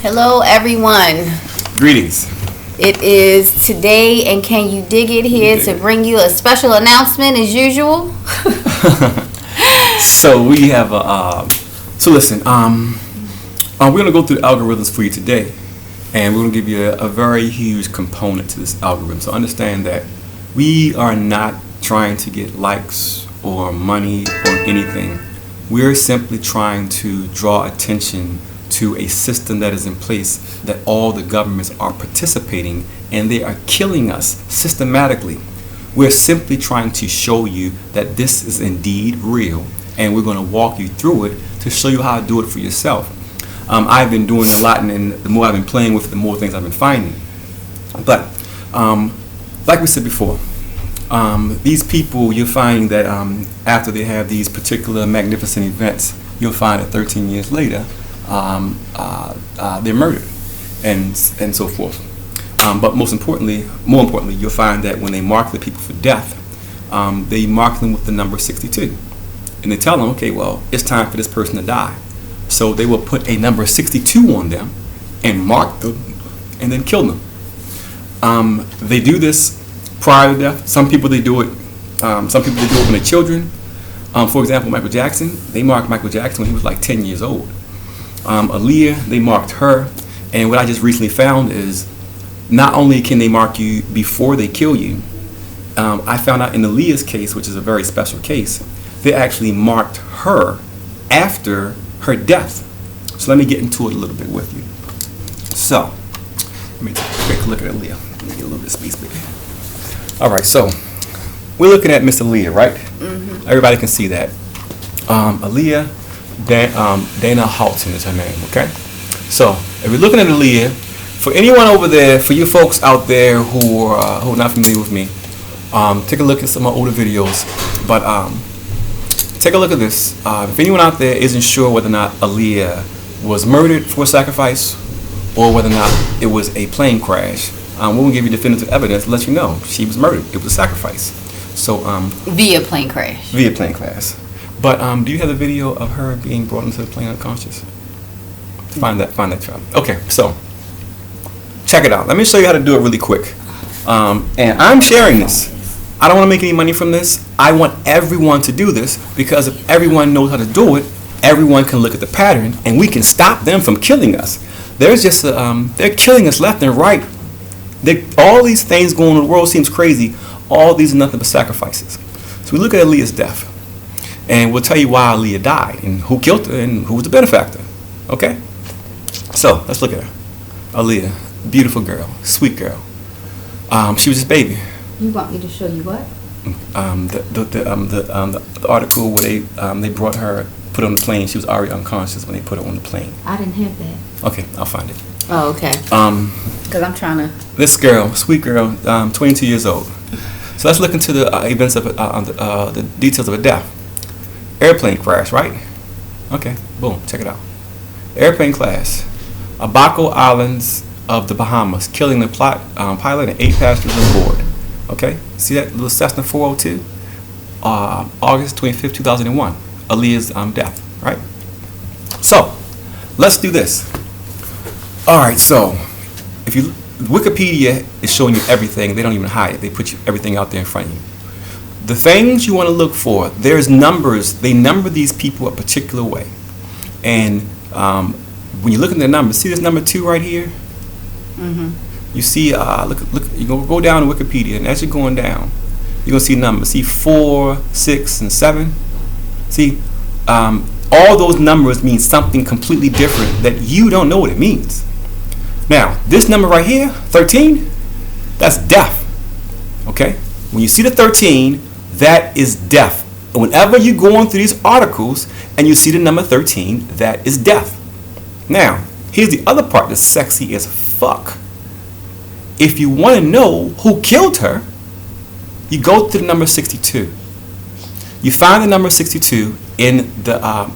Hello, everyone. Greetings. It is today, and can you dig it here to bring you a special announcement as usual. So we have so listen. We're gonna go through the algorithms for you today, and we're gonna give you a very huge component to this algorithm. So understand that we are not trying to get likes or money or anything. We're simply trying to draw attention to a system that is in place that all the governments are participating, and they are killing us systematically. We're simply trying to show you that this is indeed real, and we're going to walk you through it to show you how to do it for yourself. I've been doing a lot, and the more I've been playing with it, the more things I've been finding. But like we said before, these people, you'll find that after they have these particular magnificent events, you'll find that 13 years later, they're murdered and so forth. But more importantly, you'll find that when they mark the people for death, they mark them with the number 62. And they tell them, okay, well, it's time for this person to die. So they will put a number 62 on them and mark them and then kill them. They do this prior to death. Some people they do it when they're children. For example, Michael Jackson, they marked Michael Jackson when he was like 10 years old. Aaliyah, they marked her. And what I just recently found is not only can they mark you before they kill you, I found out in Aaliyah's case, which is a very special case, they actually marked her after her death. So let me get into it a little bit with you. So, let me take a quick look at Aaliyah. Let me get a little bit of space, baby. All right, so we're looking at Miss Aaliyah, right? Mm-hmm. Everybody can see that. Aaliyah Dana Halton is her name, okay? So, if you're looking at Aaliyah, for anyone over there, for you folks out there who are not familiar with me, take a look at some of my older videos. But take a look at this. If anyone out there isn't sure whether or not Aaliyah was murdered for sacrifice or whether or not it was a plane crash, we will give you definitive evidence to let you know she was murdered. It was a sacrifice. So via plane crash. Via plane crash. But do you have the video of her being brought into the plane unconscious? Find that child. Okay, so check it out. Let me show you how to do it really quick. And I'm sharing this. I don't want to make any money from this. I want everyone to do this, because if everyone knows how to do it, everyone can look at the pattern and we can stop them from killing us. There's just they're killing us left and right. All these things going on in the world seems crazy. All these are nothing but sacrifices. So we look at Aaliyah's death, and we'll tell you why Aaliyah died and who killed her and who was the benefactor. Okay? So let's look at her. Aaliyah, beautiful girl, sweet girl. She was just a baby. You want me to show you what? The article where they brought her, put her on the plane. She was already unconscious when they put her on the plane. I didn't have that. Okay, I'll find it. Oh, okay. Because I'm trying to. This girl, sweet girl, 22 years old. So let's look into the events of the details of her death. Airplane crash, right? Okay, boom, check it out. Airplane crash. Abaco Islands of the Bahamas, killing the pilot and 8 passengers on board. Okay, see that little Cessna 402? August 25th, 2001. Aaliyah's death, right? So, let's do this. All right, so if you Wikipedia is showing you everything. They don't even hide it. They put everything out there in front of you. The things you want to look for, there's numbers. They number these people a particular way. And when you look at the numbers, see this number 2 right here? Mm-hmm. You see, look. You go down to Wikipedia, and as you're going down, you're gonna see numbers. See 4, 6, and 7. See, all those numbers mean something completely different that you don't know what it means. Now, this number right here, 13, that's death. Okay? When you see the 13, that is death. And whenever you're going through these articles and you see the number 13, that is death. Now, here's the other part that's sexy as fuck. If you want to know who killed her, you go to the number 62. You find the number 62 in the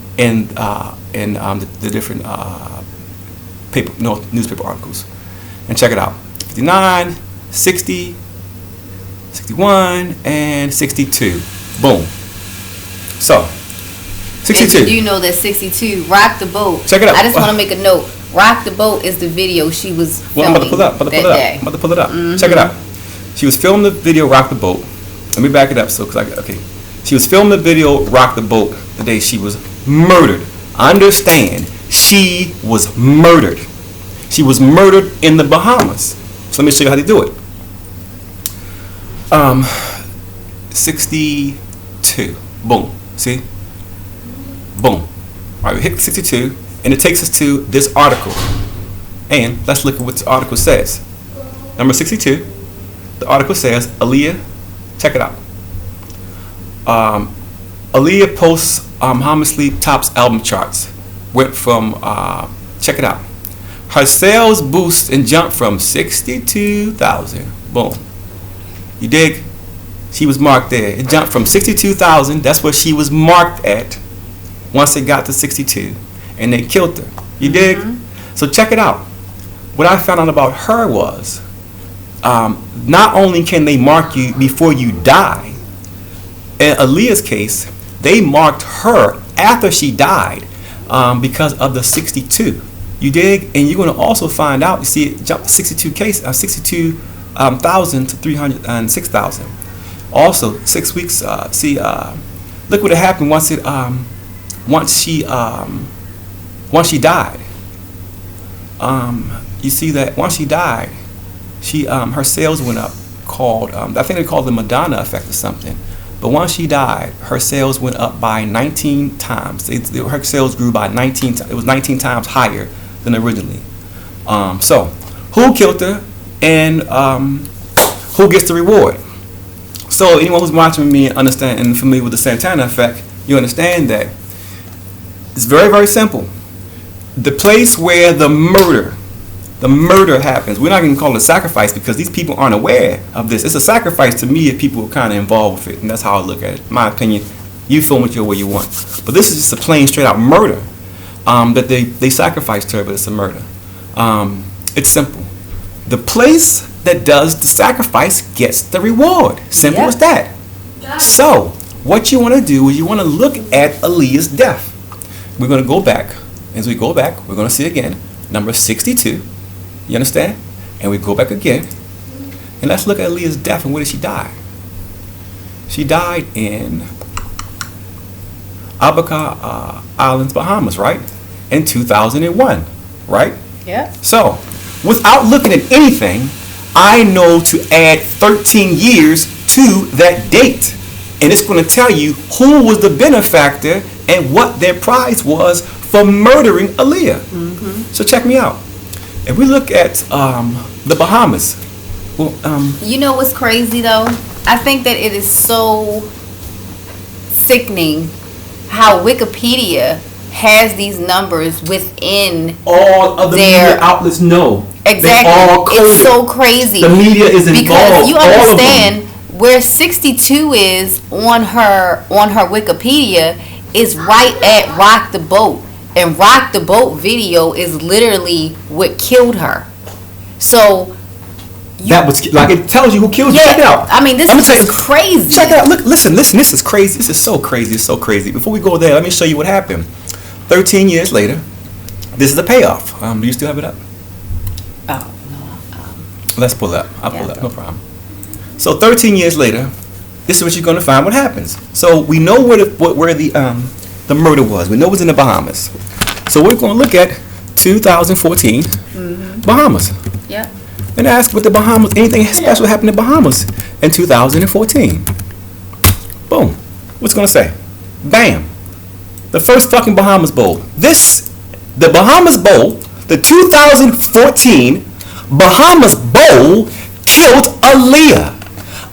different newspaper articles, and check it out. 59, 60, 61, and 62. Boom. So, 62. Do you know that 62 rocked the boat? Check it out. I just want to make a note. Rock the Boat is the video she was Well, I'm filming about to pull it up. I'm about to pull it up. Check it out. She was filming the video Rock the Boat. Let me back it up okay. She was filming the video Rock the Boat the day she was murdered. Understand, she was murdered. She was murdered in the Bahamas. So let me show you how to do it. 62. Boom. See? Boom. All right, we hit 62, and it takes us to this article. And let's look at what the article says. Number 62. The article says, Aaliyah, check it out. Aaliyah posts Muhammad Sleep tops album charts. Went from, check it out. Her sales boost and jumped from 62,000. Boom. You dig? She was marked there. It jumped from 62,000. That's what she was marked at once it got to 62. And they killed her. You dig? So check it out. What I found out about her was, not only can they mark you before you die, in Aaliyah's case, they marked her after she died because of the 62. You dig? And you're going to also find out, you see, it jumped 62,000 to 306,000. Also, 6 weeks. Look what happened once she died. You see that once she died, her sales went up. I think they called the Madonna effect or something. But once she died, her sales went up by 19 times. Her sales grew by 19 times. It was 19 times higher than originally. So, who killed her, and who gets the reward? So, anyone who's watching me and familiar with the Santana effect, you understand that it's very, very simple. The place where the murder happens, we're not going to call it a sacrifice because these people aren't aware of this. It's a sacrifice to me if people are kind of involved with it, and that's how I look at it. In my opinion, you film it your way you want. But this is just a plain, straight out murder that they sacrificed her, but it's a murder. It's simple. The place that does the sacrifice gets the reward. Simple as that. So, what you want to do is you want to look at Aaliyah's death. We're going to go back. As we go back, we're going to see again number 62. You understand? And we go back again. And let's look at Aaliyah's death and where did she die? She died in Abaca Islands, Bahamas, right? In 2001, right? Yeah. So, without looking at anything, I know to add 13 years to that date. And it's going to tell you who was the benefactor and what their prize was for murdering Aaliyah. So check me out. If we look at the Bahamas, well, you know what's crazy though? I think that it is so sickening how Wikipedia has these numbers within all of the media outlets know. Exactly. They all it's so crazy. The media is involved. Because you understand where 62 is on her Wikipedia is right at Rock the Boat. And Rock the Boat video is literally what killed her. So that was like it tells you who killed her. Check it out. I mean, this is crazy. Check it out. Look, listen. This is crazy. This is so crazy. It's so crazy. Before we go there, let me show you what happened. 13 years later, this is the payoff. Do you still have it up? Oh no. Let's pull it up. I'll pull it up. No problem. So 13 years later, this is what you're going to find. What happens? So we know where the murder was. We know it was in the Bahamas. So we're going to look at 2014 Bahamas. Yeah. And ask what the Bahamas, anything special happened in the Bahamas in 2014. Boom. What's it going to say? Bam. The first fucking Bahamas Bowl. The Bahamas Bowl, the 2014 Bahamas Bowl killed Aaliyah.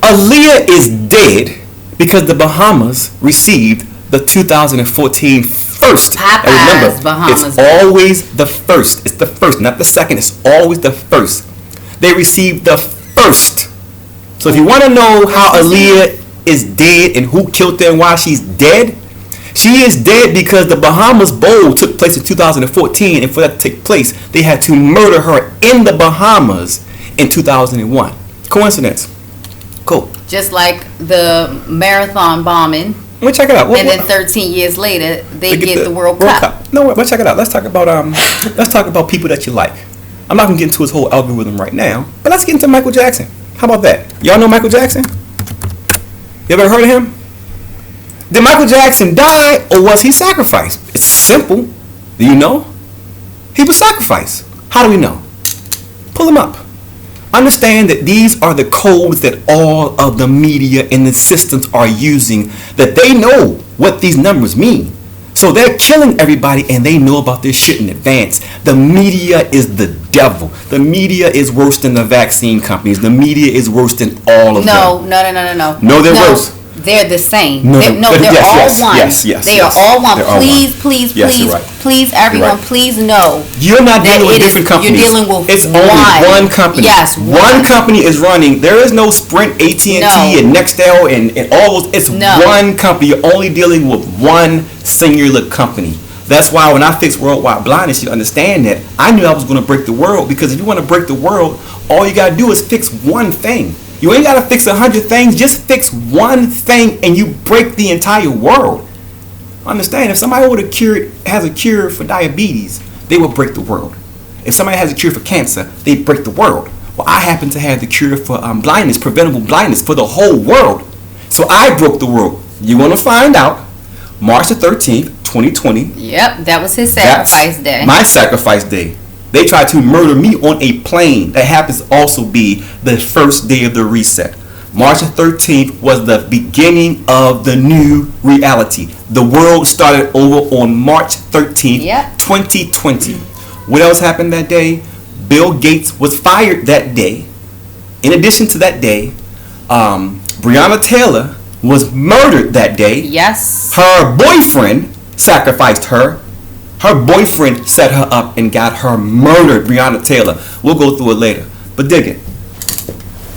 Aaliyah is dead because the Bahamas received the 2014 first. Popeyes, and remember, Bahamas. it's always the first. It's the first, not the second. It's always the first. They received the first. So if you want to know how Aaliyah is dead and who killed her and why she's dead, she is dead because the Bahamas Bowl took place in 2014, and for that to take place, they had to murder her in the Bahamas in 2001. Coincidence? Cool. Just like the marathon bombing Well, check it out. And then 13 years later, they get the World Cup. No, but check it out. Let's talk about people that you like. I'm not gonna get into his whole algorithm right now, but let's get into Michael Jackson. How about that? Y'all know Michael Jackson? You ever heard of him? Did Michael Jackson die or was he sacrificed? It's simple. Do you know? He was sacrificed. How do we know? Pull him up. Understand that these are the codes that all of the media and the systems are using, that they know what these numbers mean. So they're killing everybody and they know about this shit in advance. The media is the devil. The media is worse than the vaccine companies. The media is worse than all of them. No. No, they're worse. They're the same. No, they're all one. Yes. They are all one. You're right. Please, everyone, Right. please know. You're not dealing with different companies. You're dealing with it's only one company. Yes, one company is running. There is no Sprint, AT&T, and Nextel, and all those. It's one company. You're only dealing with one singular company. That's why when I fixed worldwide blindness, you understand that I knew I was going to break the world, because if you want to break the world, all you got to do is fix one thing. You ain't got to fix 100 things. Just fix one thing and you break the entire world. Understand, if somebody has a cure for diabetes, they will break the world. If somebody has a cure for cancer, they break the world. Well, I happen to have the cure for blindness, preventable blindness for the whole world. So I broke the world. You're going to find out March the 13th, 2020. Yep, that was his sacrifice day. My sacrifice day. They tried to murder me on a plane. That happens to also be the first day of the reset. March 13th was the beginning of the new reality. The world started over on March 13th, 2020. What else happened that day? Bill Gates was fired that day. In addition to that day, Breonna Taylor was murdered that day. Yes. Her boyfriend sacrificed her. Her boyfriend set her up and got her murdered, Breonna Taylor. We'll go through it later. But dig it.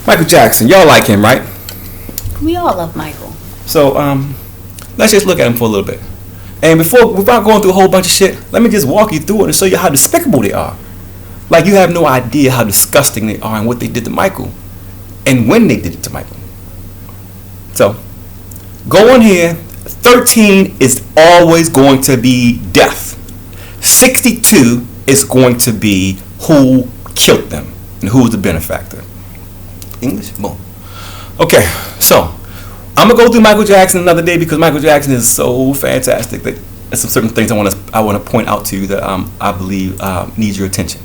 Michael Jackson, y'all like him, right? We all love Michael. So, let's just look at him for a little bit. And without going through a whole bunch of shit, let me just walk you through it and show you how despicable they are. Like, you have no idea how disgusting they are and what they did to Michael. And when they did it to Michael. So, go on here. 13 is always going to be death. 62 is going to be who killed them and who was the benefactor. English? Boom. Okay, so I'm gonna go through Michael Jackson another day, because Michael Jackson is so fantastic that there's some certain things I want to point out to you that I believe needs your attention.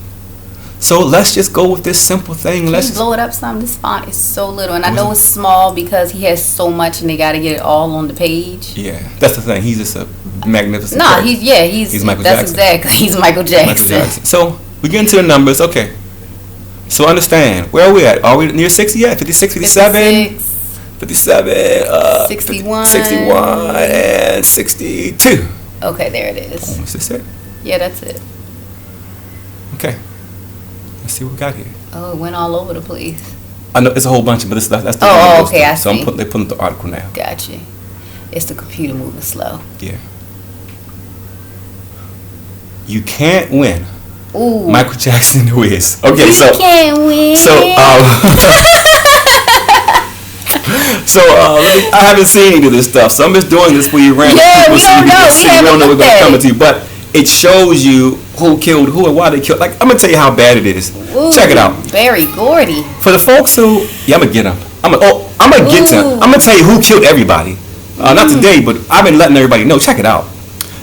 So let's just go with this simple thing. Let's blow it up some. This font is so little, and I know it's small because he has so much, and they got to get it all on the page. Yeah, that's the thing. He's just a magnificent. No, he's Michael Jackson. That's exactly. He's Michael Jackson. So we get into the numbers. Okay. So understand, where are we at? Are we near 60 yet? 56, 57? 57, 61. 61, and 62. Okay, there it is. Oh, is this it? Yeah, that's it. Okay. Let's see what we got here. Oh, it went all over the place. I know it's a whole bunch of, but that's the okay, I see. So they're putting up the article now. Gotcha. It's the computer moving slow. Yeah. You can't win. Ooh. Michael Jackson Wiz. Okay, so can't win. So I haven't seen any of this stuff, so I'm just doing this for you random people, we don't know. We don't know what's going to come to you, but it shows you who killed who and why they killed. Like, I'm gonna tell you how bad it is. Ooh, check it out. Very gordy. For the folks who, I'm gonna get them. I'm gonna get them. I'm gonna tell you who killed everybody. Not today, but I've been letting everybody know. Check it out.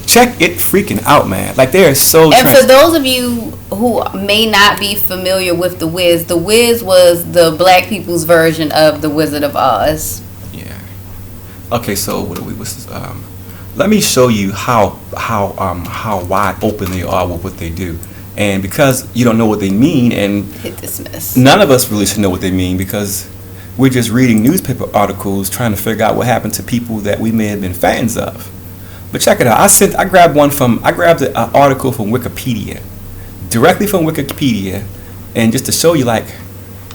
Check it freaking out, man. Like, they are so. And for those of you who may not be familiar with The Wiz was the black people's version of The Wizard of Oz. Yeah. Okay, so let me show you how wide open they are with what they do. And because you don't know what they mean, and hit dismiss. None of us really should know what they mean, because we're just reading newspaper articles trying to figure out what happened to people that we may have been fans of. But check it out. I grabbed an article from Wikipedia, directly from Wikipedia, and just to show you, like,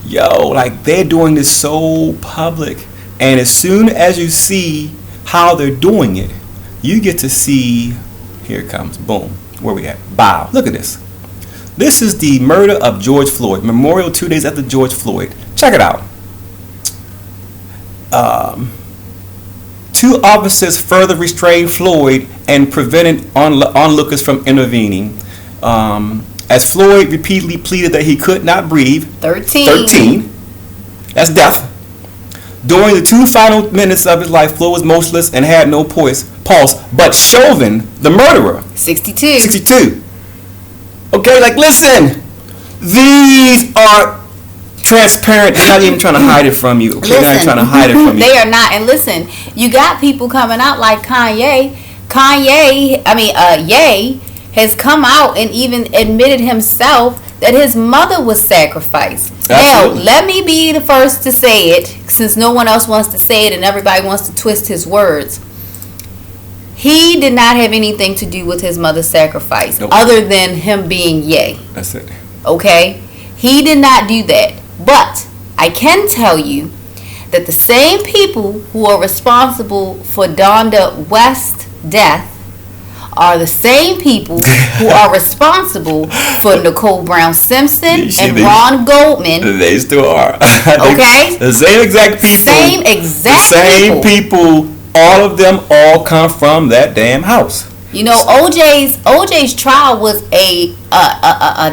like, they're doing this so public, and as soon as you see how they're doing it, you get to see. Here it comes. Boom. Where we at? Bow. Look at this. This is the murder of George Floyd. Memorial 2 days after George Floyd. Check it out. 2 officers further restrained Floyd and prevented onlookers from intervening. As Floyd repeatedly pleaded that he could not breathe. 13. That's death. During the 2 final minutes of his life, Floyd was motionless and had no pulse. But Chauvin, the murderer, 62. Okay, like, listen, these are transparent. They're not even trying to hide it from you. Okay, they're not even trying to hide it from you. They are not. And listen, you got people coming out like Kanye. Ye has come out and even admitted himself that his mother was sacrificed. Absolutely. Now, let me be the first to say it, since no one else wants to say it and everybody wants to twist his words. He did not have anything to do with his mother's sacrifice, other than him being Ye. That's it. Okay? He did not do that. But I can tell you that the same people who are responsible for Donda West's death are the same people who are responsible for Nicole Brown Simpson and Ron Goldman. They still are. Okay? The same exact people. Same people. All of them all come from that damn house. You know, OJ's trial was a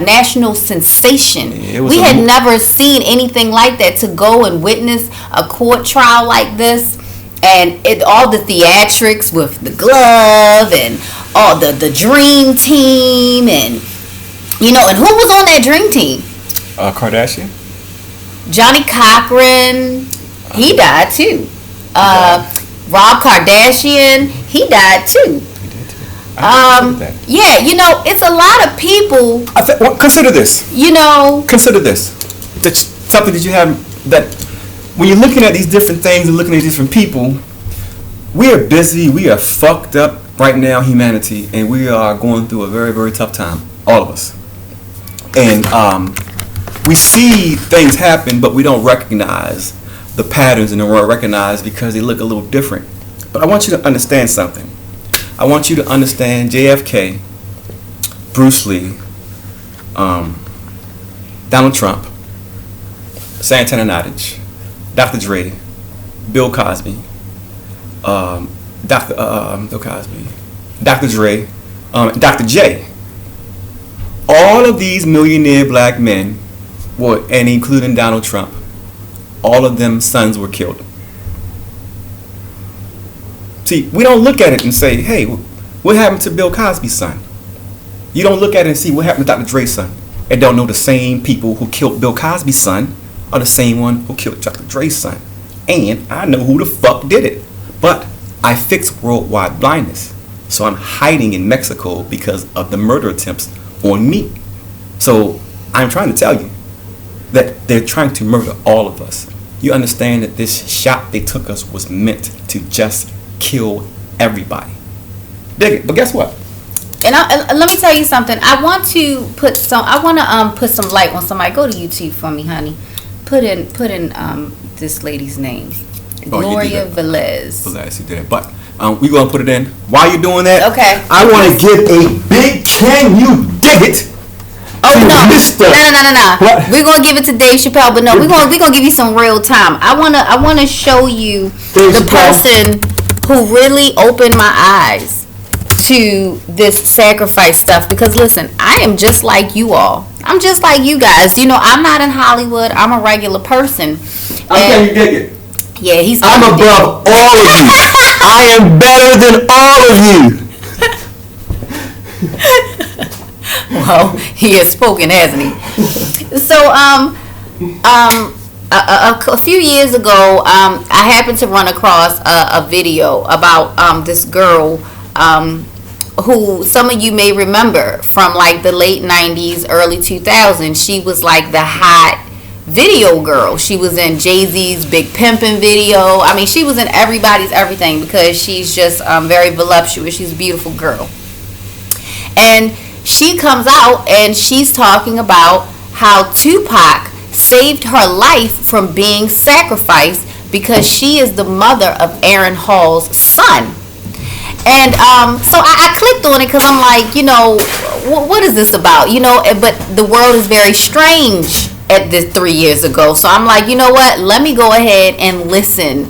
national sensation. We had never seen anything like that, to go and witness a court trial like this, and all the theatrics with the glove and all the dream team, and and who was on that dream team? Kardashian. Johnny Cochran, he died too. Rob Kardashian, he died too. Yeah, it's a lot of people. Consider this. Consider this. That's something that you have, that when you're looking at these different things and looking at different people, we are busy. We are fucked up right now, humanity, and we are going through a very, very tough time, all of us. And we see things happen, but we don't recognize the patterns, and they won't recognize because they look a little different. But I want you to understand something. I want you to understand JFK, Bruce Lee, Donald Trump, Santana Nottage, Dr. Dre, Bill Cosby, Dr. Dre, Dr. J. All of these millionaire black men, and including Donald Trump, all of them sons were killed. See, we don't look at it and say, hey, what happened to Bill Cosby's son? You don't look at it and see what happened to Dr. Dre's son, and don't know the same people who killed Bill Cosby's son are the same one who killed Dr. Dre's son. And I know who the fuck did it. But I fixed worldwide blindness. So I'm hiding in Mexico because of the murder attempts on me. So I'm trying to tell you that they're trying to murder all of us. You understand that this shot they took us was meant to just kill everybody. Dig it. But guess what? And let me tell you something. I want to put some light on somebody. Go to YouTube for me, honey. Put in this lady's name, Gloria Velez. Velez, you did it. But we gonna put it in. While you're doing that, okay. I want to give a big can you dig it? Oh no! What? We're gonna give it to Dave Chappelle, but no, we're gonna give you some real time. I wanna show you the person who really opened my eyes to this sacrifice stuff. Because listen, I am just like you all. I'm just like you guys. I'm not in Hollywood. I'm a regular person. Can you dig it? Yeah, he's. I'm above all of you. I am better than all of you. Well, he has spoken, hasn't he? So, a few years ago, I happened to run across a video about this girl who some of you may remember from like the late 90s, early 2000s. She was like the hot video girl. She was in Jay-Z's Big Pimpin' video. I mean, she was in everybody's everything because she's just very voluptuous. She's a beautiful girl. And she comes out and she's talking about how Tupac saved her life from being sacrificed because she is the mother of Aaron Hall's son. And so I clicked on it because I'm like, what is this about? But the world is very strange at this 3 years ago. So I'm like, you know what? Let me go ahead and listen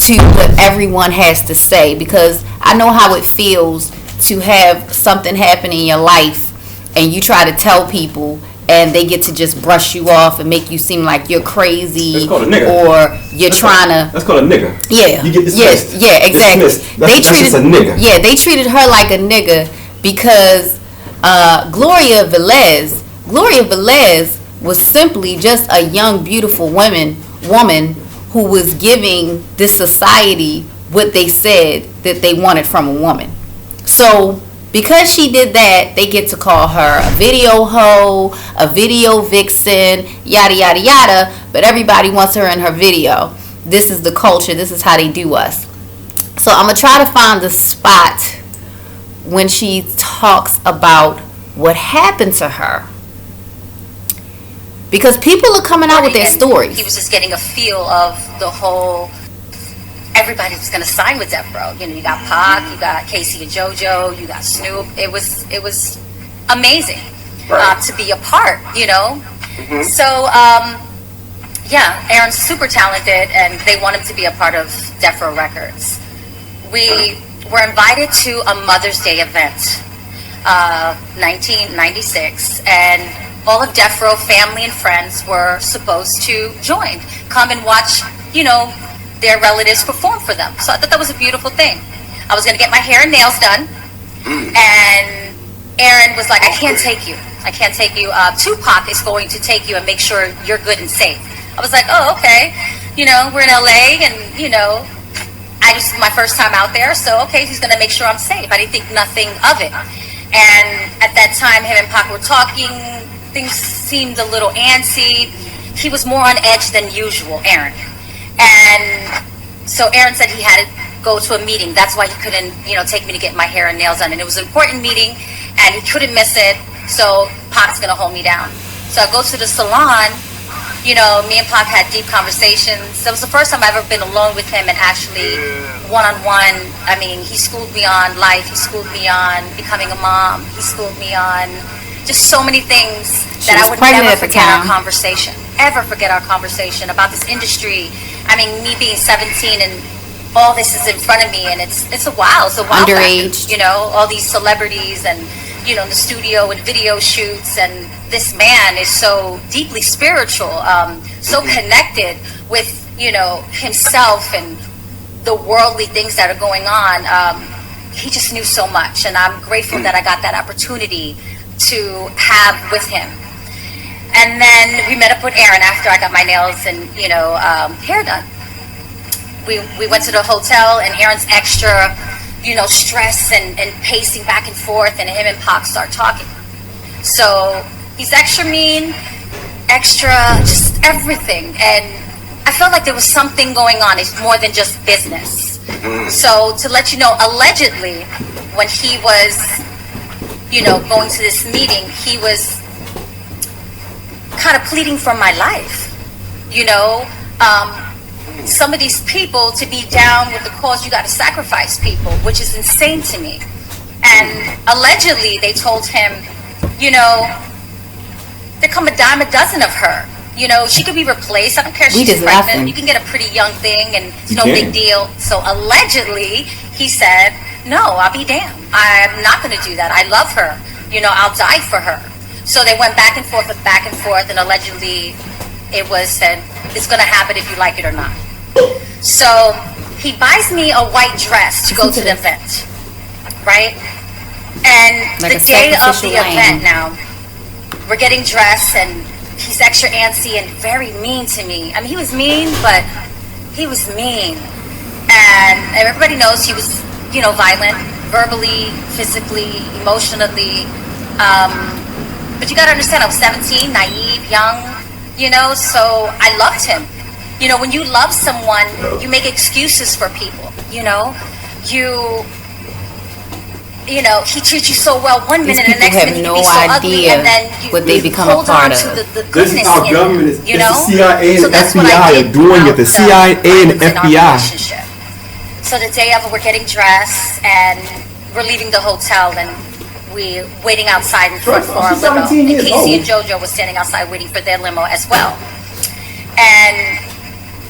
to what everyone has to say, because I know how it feels to have something happen in your life and you try to tell people and they get to just brush you off and make you seem like you're crazy. That's called a nigga. Or you're trying to. That's called a nigga. Yeah. You get dismissed. Yeah, exactly. Dismissed. That's just a nigga. Yeah, they treated her like a nigga because Gloria Velez was simply just a young, beautiful woman who was giving this society what they said that they wanted from a woman. So because she did that, they get to call her a video hoe, a video vixen, yada, yada, yada. But everybody wants her in her video. This is the culture. This is how they do us. So I'm going to try to find the spot when she talks about what happened to her. Because people are coming out with their stories. He was just getting a feel of the whole... Everybody was going to sign with Death Row. You know, you got Pac, you got Casey and JoJo, you got Snoop. It was amazing to be a part, you know. Mm-hmm. So, yeah, Aaron's super talented, and they want him to be a part of Death Row Records. We were invited to a Mother's Day event, 1996, and all of Death Row family and friends were supposed to join, come and watch, you know, their relatives perform for them. So I thought that was a beautiful thing. I was going to get my hair and nails done, and Aaron was like, I can't take you. Tupac is going to take you and make sure you're good and safe. I was like, oh, okay. You know, we're in LA, and, you know, my first time out there, so okay, he's going to make sure I'm safe. I didn't think nothing of it. And at that time, him and Pac were talking. Things seemed a little antsy. He was more on edge than usual, Aaron. And so Aaron said he had to go to a meeting. That's why he couldn't, you know, take me to get my hair and nails done. And it was an important meeting, and he couldn't miss it. So Pac's going to hold me down. So I go to the salon. You know, me and Pac had deep conversations. That was the first time I've ever been alone with him and actually one-on-one. I mean, he schooled me on life. He schooled me on becoming a mom. He schooled me on just so many things that I would never forget our conversation. Ever forget our conversation about this industry. I mean, me being 17 and all this is in front of me, and it's a wow. It's a wow underage factor, you know, all these celebrities and, you know, in the studio and video shoots, and this man is so deeply spiritual, so connected with, you know, himself and the worldly things that are going on. He just knew so much, and I'm grateful that I got that opportunity to have with him. And then we met up with Aaron after I got my nails and, you know, hair done. We went to the hotel, and Aaron's extra, you know, stress and pacing back and forth, and him and Pac start talking. So he's extra mean, extra just everything, and I felt like there was something going on. It's more than just business. So to let you know, allegedly, when he was, you know, going to this meeting, he was kind of pleading for my life. You know, some of these people, to be down with the cause, you got to sacrifice people, which is insane to me. And allegedly, they told him, you know, there come a dime a dozen of her. You know, she could be replaced. I don't care if she's pregnant. Laughing. You can get a pretty young thing, and it's no big deal. So allegedly, he said, no, I'll be damned. I'm not going to do that. I love her. You know, I'll die for her. So they went back and forth, and allegedly it was said, it's going to happen if you like it or not. So he buys me a white dress to go to the event, right? And like the day of the event now, we're getting dressed, and he's extra antsy and very mean to me. I mean, he was mean, but he was mean. And everybody knows he was, you know, violent, verbally, physically, emotionally. But you got to understand, I was 17, naive, young, you know, so I loved him. You know, when you love someone, you make excuses for people, you know. You know, he treats you so well one minute, and the next minute he can be so ugly, and then what they become a part of. The goodness this is our government is, you know? The CIA and so FBI are doing it. The CIA and FBI. So the day of it, we're getting dressed, and we're leaving the hotel, and we're waiting outside in front for our limo. And Casey and JoJo was standing outside waiting for their limo as well. And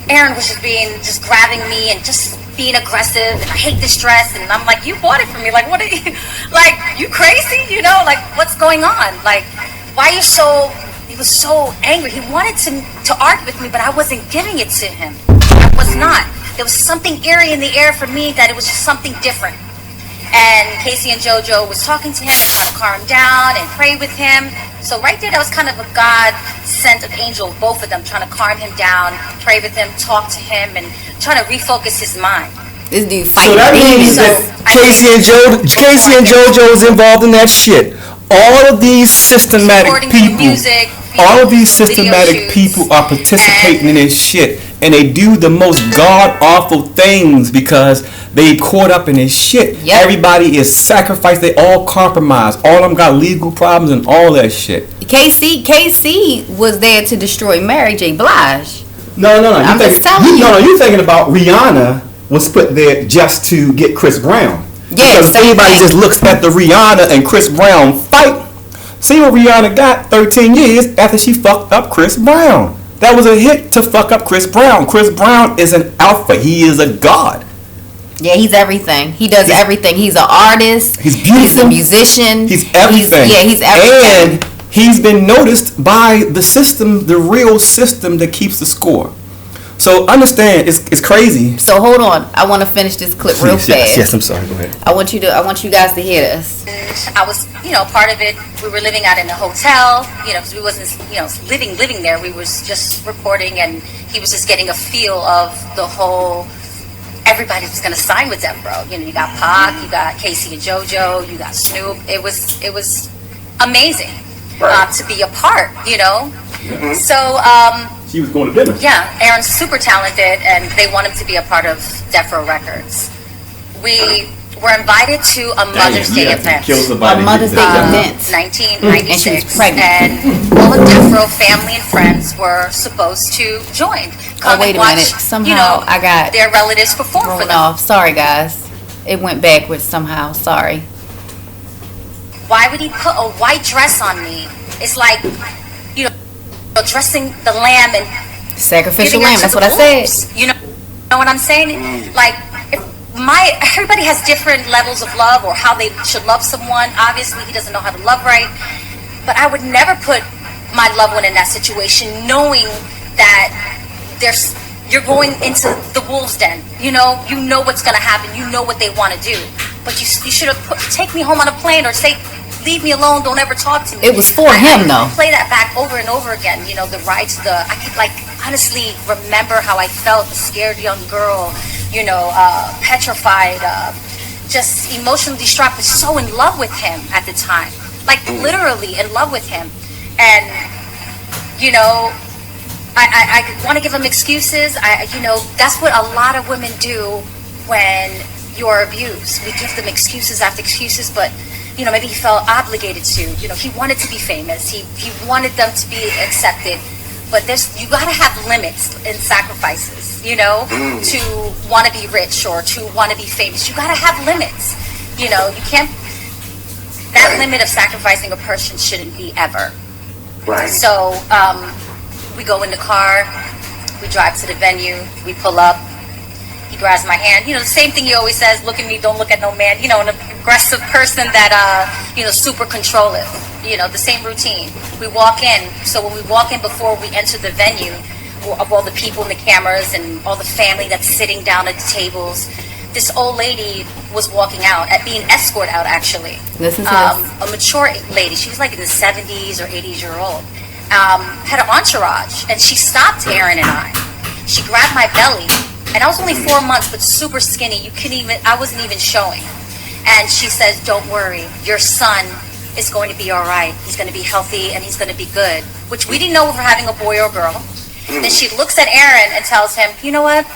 Aaron was just grabbing me and just being aggressive, and I hate this dress, and I'm like, you bought it for me, like, what are you, like, you crazy, you know, like, what's going on, like, why are you so, he was so angry, he wanted to argue with me, but I wasn't giving it to him, I was not, there was something eerie in the air for me, that it was just something different, and Casey and JoJo was talking to him, trying to calm him down, and pray with him, so right there, that was kind of a God sent an angel, both of them, trying to calm him down, pray with him, talk to him, and trying to refocus his mind. This dude So fighting that means demons. that Casey and JoJo is involved in that shit. All of these systematic Supporting the people, music, all of these video systematic shoots, people are participating in this shit, and they do the most god awful things because they caught up in this shit. Yep. Everybody is sacrificed. They all compromise. All of them got legal problems and all that shit. KC was there to destroy Mary J. Blige. No. I'm just telling you. You're thinking about Rihanna was put there just to get Chris Brown. Yeah, Because if same anybody thing. just looks at the Rihanna and Chris Brown fight, see what Rihanna got 13 years after she fucked up Chris Brown. That was a hit to fuck up Chris Brown. Chris Brown is an alpha. He is a god. Yeah, he's everything. He does everything. He's an artist. He's beautiful. He's a musician. He's everything. He's everything. And he's been noticed by the system, the real system that keeps the score. So understand, it's crazy. So hold on. I want to finish this clip real fast. Yes, I'm sorry. Go ahead. I want you guys to hear this. I was, part of it. We were living out in a hotel, because we wasn't, living there. We was just reporting, and he was just getting a feel of the whole. Everybody was gonna sign with them, bro. You got Pac, you got Casey and JoJo, you got Snoop. It was amazing to be a part, Mm-hmm. So. She was going to dinner. Yeah, Aaron's super talented, and they want him to be a part of Death Row Records. We were invited to a Mother's Day event. A Mother's Day event. 1996. And she was pregnant. And all of Death Row family and friends were supposed to join. Come Wait and a watch, minute. Somehow I got their relatives perform for thrown them. off. Sorry, guys. It went backwards somehow. Sorry. Why would he put a white dress on me? It's like, dressing the lamb and Sacrificial giving it lamb. to That's the what I said. wolves. You know what I'm saying? Like, everybody has different levels of love or how they should love someone. Obviously, he doesn't know how to love right. But I would never put my loved one in that situation, knowing that you're going into the wolves' den. You know what's going to happen. You know what they want to do. But you should have take me home on a plane or say, leave me alone, don't ever talk to me. It was for him, though. Play that back over and over again. The ride to I could honestly remember how I felt, a scared young girl, petrified, just emotionally distraught, but so in love with him at the time. Like literally in love with him. And, I want to give him excuses. That's what a lot of women do when you're abused. We give them excuses after excuses, but maybe he felt obligated to. He wanted to be famous. He wanted them to be accepted. But you got to have limits and sacrifices, to want to be rich or to want to be famous. You got to have limits. You can't. That limit of sacrificing a person shouldn't be ever. Right. So we go in the car. We drive to the venue. We pull up. He grabs my hand. The same thing he always says, look at me, don't look at no man. An aggressive person that, super controlling. The same routine. We walk in. So when we walk in before we enter the venue, of all the people and the cameras and all the family that's sitting down at the tables, this old lady was walking out, being escorted out actually. Listen to this. A mature lady. She was like in the 70s or 80s year old. Had an entourage. And she stopped Aaron and I. She grabbed my belly. And I was only 4 months, but super skinny. I wasn't even showing. And she says, don't worry, your son is going to be all right. He's going to be healthy and he's going to be good. Which we didn't know if we're having a boy or a girl. Then she looks at Aaron and tells him, you know what?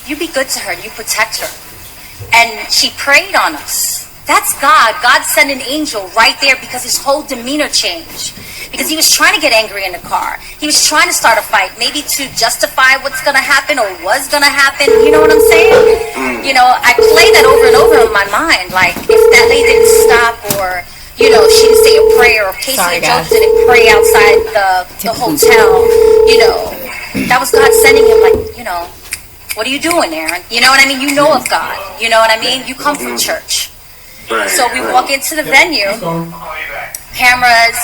You be good to her. You protect her. And she prayed on us. That's God. God sent an angel right there because his whole demeanor changed. Because he was trying to get angry in the car. He was trying to start a fight, maybe to justify what's going to happen or was going to happen. You know what I'm saying? I play that over and over in my mind. Like, if that lady didn't stop or, she didn't say a prayer or Casey and Joe didn't pray outside the hotel, that was God sending him, like, what are you doing, Aaron? You know what I mean? You know of God. You know what I mean? You come from church. So we walk into the venue, cameras,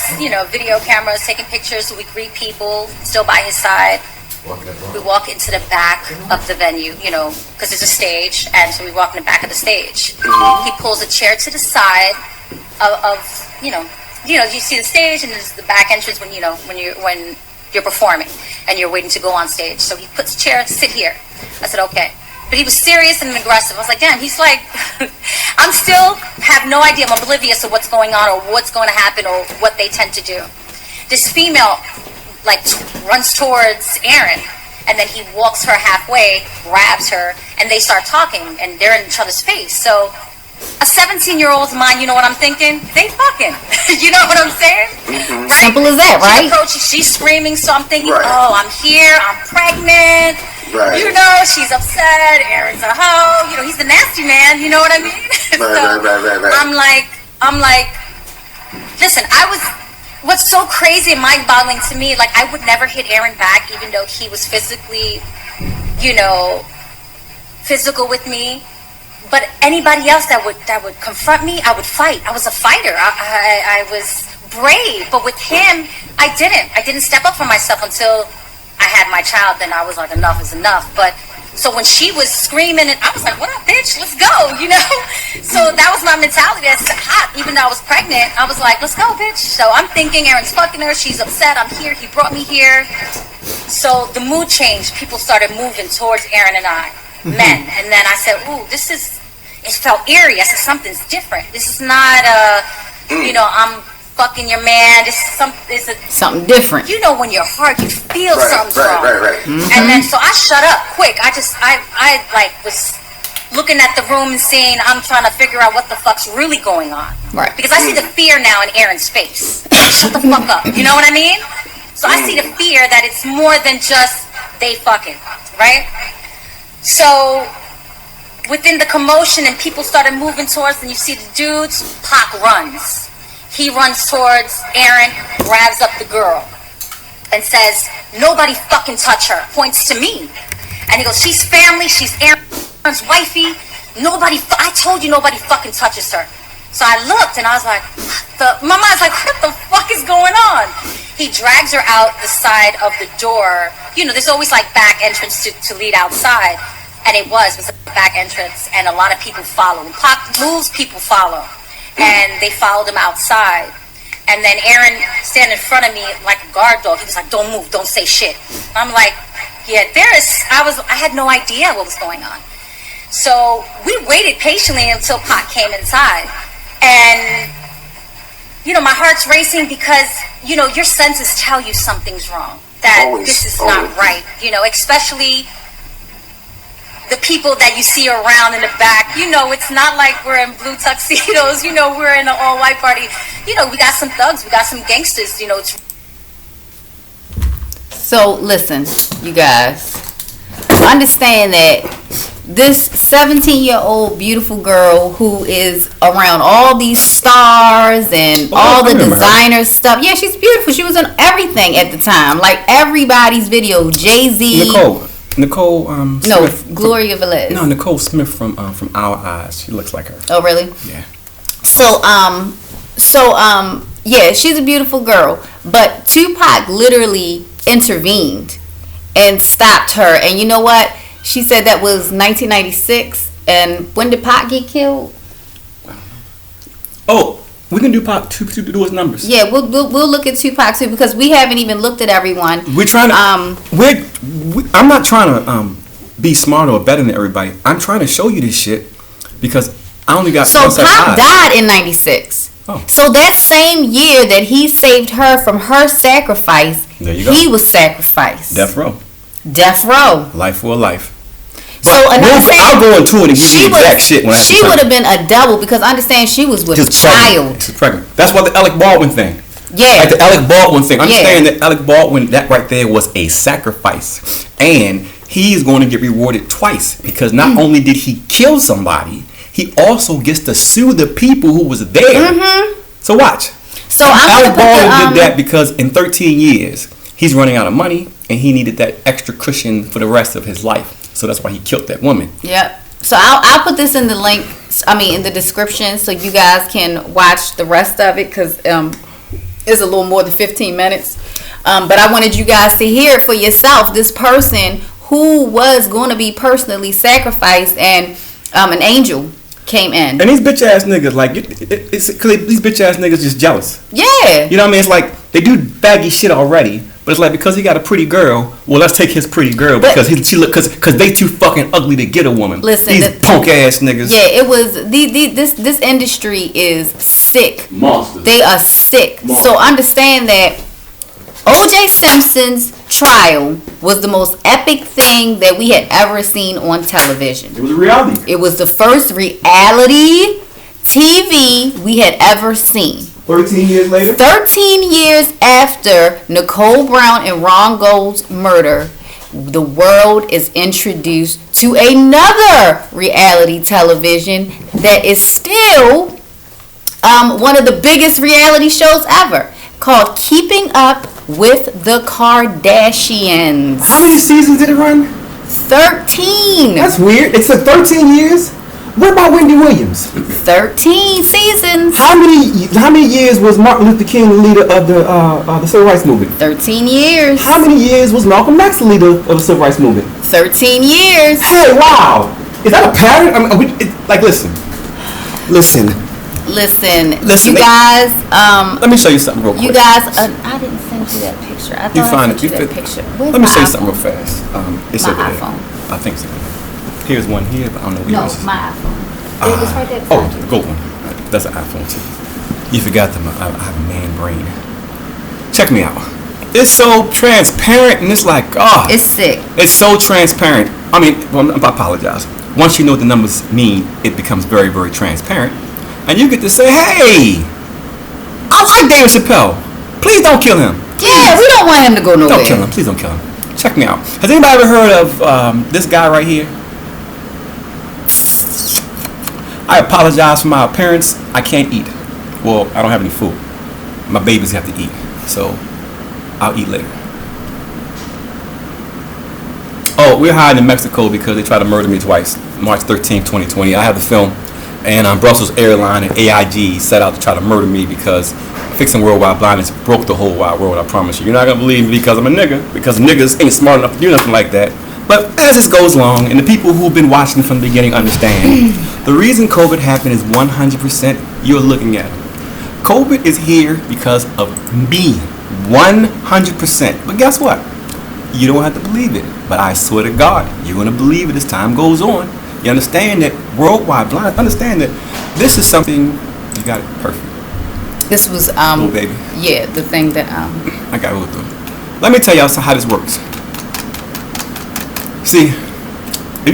video cameras, taking pictures. So we greet people, still by his side. We walk into the back of the venue, because there's a stage, and so we walk in the back of the stage. He pulls a chair to the side of you see the stage, and there's the back entrance when you're performing and you're waiting to go on stage. So he puts a chair, sit here. I said, okay. But he was serious and aggressive. I was like, damn, he's like, I'm still have no idea. I'm oblivious of what's going on or what's going to happen or what they tend to do. This female, runs towards Aaron, and then he walks her halfway, grabs her, and they start talking, and they're in each other's face. So a 17-year-old's mind, you know what I'm thinking? They fucking. You know what I'm saying? Mm-hmm. Right? Simple as that, right? She's screaming, so I'm thinking, oh, I'm here, I'm pregnant. Right. She's upset. Aaron's a hoe. He's the nasty man. You know what I mean? Right. I'm like, listen, what's so crazy and mind-boggling to me, I would never hit Aaron back, even though he was physically, physical with me. But anybody else that would confront me, I would fight. I was a fighter. I was brave. But with him, I didn't step up for myself until I had my child. Then I was like, enough is enough. But so when she was screaming, and I was like, what up, bitch? Let's go, So that was my mentality. That's hot. Even though I was pregnant, I was like, let's go, bitch. So I'm thinking Aaron's fucking her. She's upset. I'm here. He brought me here. So the mood changed. People started moving towards Aaron and I, men. And then I said, ooh, it felt eerie. I said, something's different. This is not, I'm fucking your man. This is something different. When your heart, you feel something's wrong. Right. Mm-hmm. And then, so I shut up quick. I was looking at the room and seeing, I'm trying to figure out what the fuck's really going on. Right. Because I see the fear now in Aaron's face. Shut the fuck up. You know what I mean? So I see the fear that it's more than just they fucking, right? So within the commotion and people started moving towards, and you see the dudes, Pac runs. He runs towards Aaron, grabs up the girl, and says, nobody fucking touch her. Points to me. And he goes, she's family, she's Aaron's wifey. I told you nobody fucking touches her. So I looked and I was like, my mind's like, what the fuck is going on? He drags her out the side of the door. There's always back entrance to lead outside. And it was a back entrance, and a lot of people follow. When Pac moves, people follow. And they followed him outside. And then Aaron standing in front of me like a guard dog. He was like, don't move, don't say shit. I'm like, yeah, I had no idea what was going on. So we waited patiently until Pac came inside. And, my heart's racing because, your senses tell you something's wrong. That this is not right. Especially the people that you see around in the back, it's not like we're in blue tuxedos, we're in an all-white party. We got some thugs, we got some gangsters, So, listen, you guys. Understand that this 17-year-old beautiful girl who is around all these stars and all the designer stuff. Yeah, she's beautiful. She was in everything at the time. Everybody's video. Jay-Z. Nicole Smith. Gloria Velez. No, Nicole Smith from Our Eyes. She looks like her. Oh, really? Yeah. Yeah, she's a beautiful girl. But Tupac literally intervened and stopped her. And you know what? She said that was 1996. And when did Pac get killed? Oh, we can do Pac to do his numbers. Yeah, we'll look at Tupac too because we haven't even looked at everyone. We're trying to. I'm not trying to be smarter or better than everybody. I'm trying to show you this shit because I only got. So Pac died in 96. Oh. So that same year that he saved her from her sacrifice, there you go. He was sacrificed. Death row. Death row. Life for a life. So I'll go into it and give you the exact shit when I she would have been a double because understand she was with a child. She's pregnant. That's why the Alec Baldwin thing. Yeah. The Alec Baldwin thing. Understand that Alec Baldwin, that right there was a sacrifice. And he's going to get rewarded twice because not only did he kill somebody, he also gets to sue the people who was there. Mm-hmm. So watch. So Alec Baldwin did that because in 13 years, he's running out of money and he needed that extra cushion for the rest of his life. So that's why he killed that woman. Yep. So I'll put this in the link. I mean, in the description, so you guys can watch the rest of it, because it's a little more than 15 minutes. But I wanted you guys to hear it for yourself. This person who was going to be personally sacrificed, and an angel came in. And these bitch ass niggas, like, it's cause these bitch ass niggas just jealous. Yeah. You know what I mean? It's like they do baggy shit already, but it's like because he got a pretty girl, well, let's take his pretty girl because because they too fucking ugly to get a woman. Listen, these punk ass niggas. Yeah, it was this industry is sick. Monsters. They are sick. Monsters. So understand that O.J. Simpson's trial was the most epic thing that we had ever seen on television. It was a reality. It was the first reality TV we had ever seen. 13 years later? 13 years after Nicole Brown and Ron Gold's murder, the world is introduced to another reality television that is still one of the biggest reality shows ever, called Keeping Up with the Kardashians. How many seasons did it run? 13. That's weird. It took 13 years? What about Wendy Williams? 13 seasons. How many years was Martin Luther King the leader of the civil rights movement? 13 years. How many years was Malcolm X the leader of the civil rights movement? 13 years. Hey, wow. Is that a pattern? I mean, listen. You guys. Let me show you something real quick. You guys. I didn't send you that picture. I thought I sent you that picture. Let me show you something real fast. It's my over there. iPhone. I think so. Here's one here, but I don't know where yours is. My iPhone. It's right there. Oh, the gold one. That's an iPhone too. You forgot them. I have a man brain. Check me out. It's so transparent, and it's like, it's sick. It's so transparent. I mean, well, I apologize. Once you know what the numbers mean, it becomes very, very transparent. And you get to say, hey, I like David Chappelle. Please don't kill him. Please. Yeah, we don't want him to go nowhere. Don't kill him. Please don't kill him. Check me out. Has anybody ever heard of this guy right here? I apologize for my appearance. I can't eat. Well, I don't have any food. My babies have to eat. So I'll eat later. Oh, we're hiding in Mexico because they tried to murder me twice. March 13th, 2020. I have the film. And Brussels Airlines and AIG set out to try to murder me because fixing worldwide blindness broke the whole wide world, I promise you. You're not going to believe me because I'm a nigga. Because niggas ain't smart enough to do nothing like that. But as this goes along, and the people who've been watching from the beginning understand, the reason COVID happened is 100% you're looking at it. COVID is here because of me. 100%. But guess what? You don't have to believe it. But I swear to God, you're going to believe it as time goes on. You understand that worldwide blind. Understand that this is something, you got it perfect. This was little baby. Yeah, the thing that I got to go through. Let me tell y'all how this works. See, if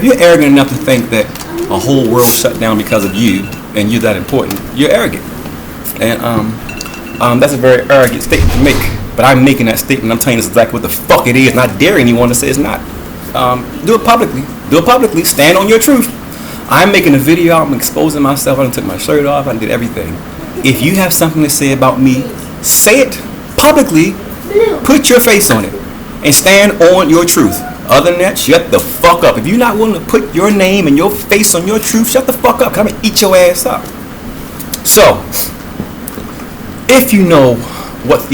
you're arrogant enough to think that a whole world shut down because of you and you're that important, you're arrogant. And that's a very arrogant statement to make. But I'm making that statement. I'm telling you this exactly what the fuck it is. And I dare anyone to say it's not. Do it publicly. Do it publicly. Stand on your truth. I'm making a video. I'm exposing myself. I took my shirt off. I did everything. If you have something to say about me, say it publicly. Put your face on it. And stand on your truth. Other than that, shut the fuck up. If you're not willing to put your name and your face on your truth, shut the fuck up. 'Cause I'm going to eat your ass up. So, if you know what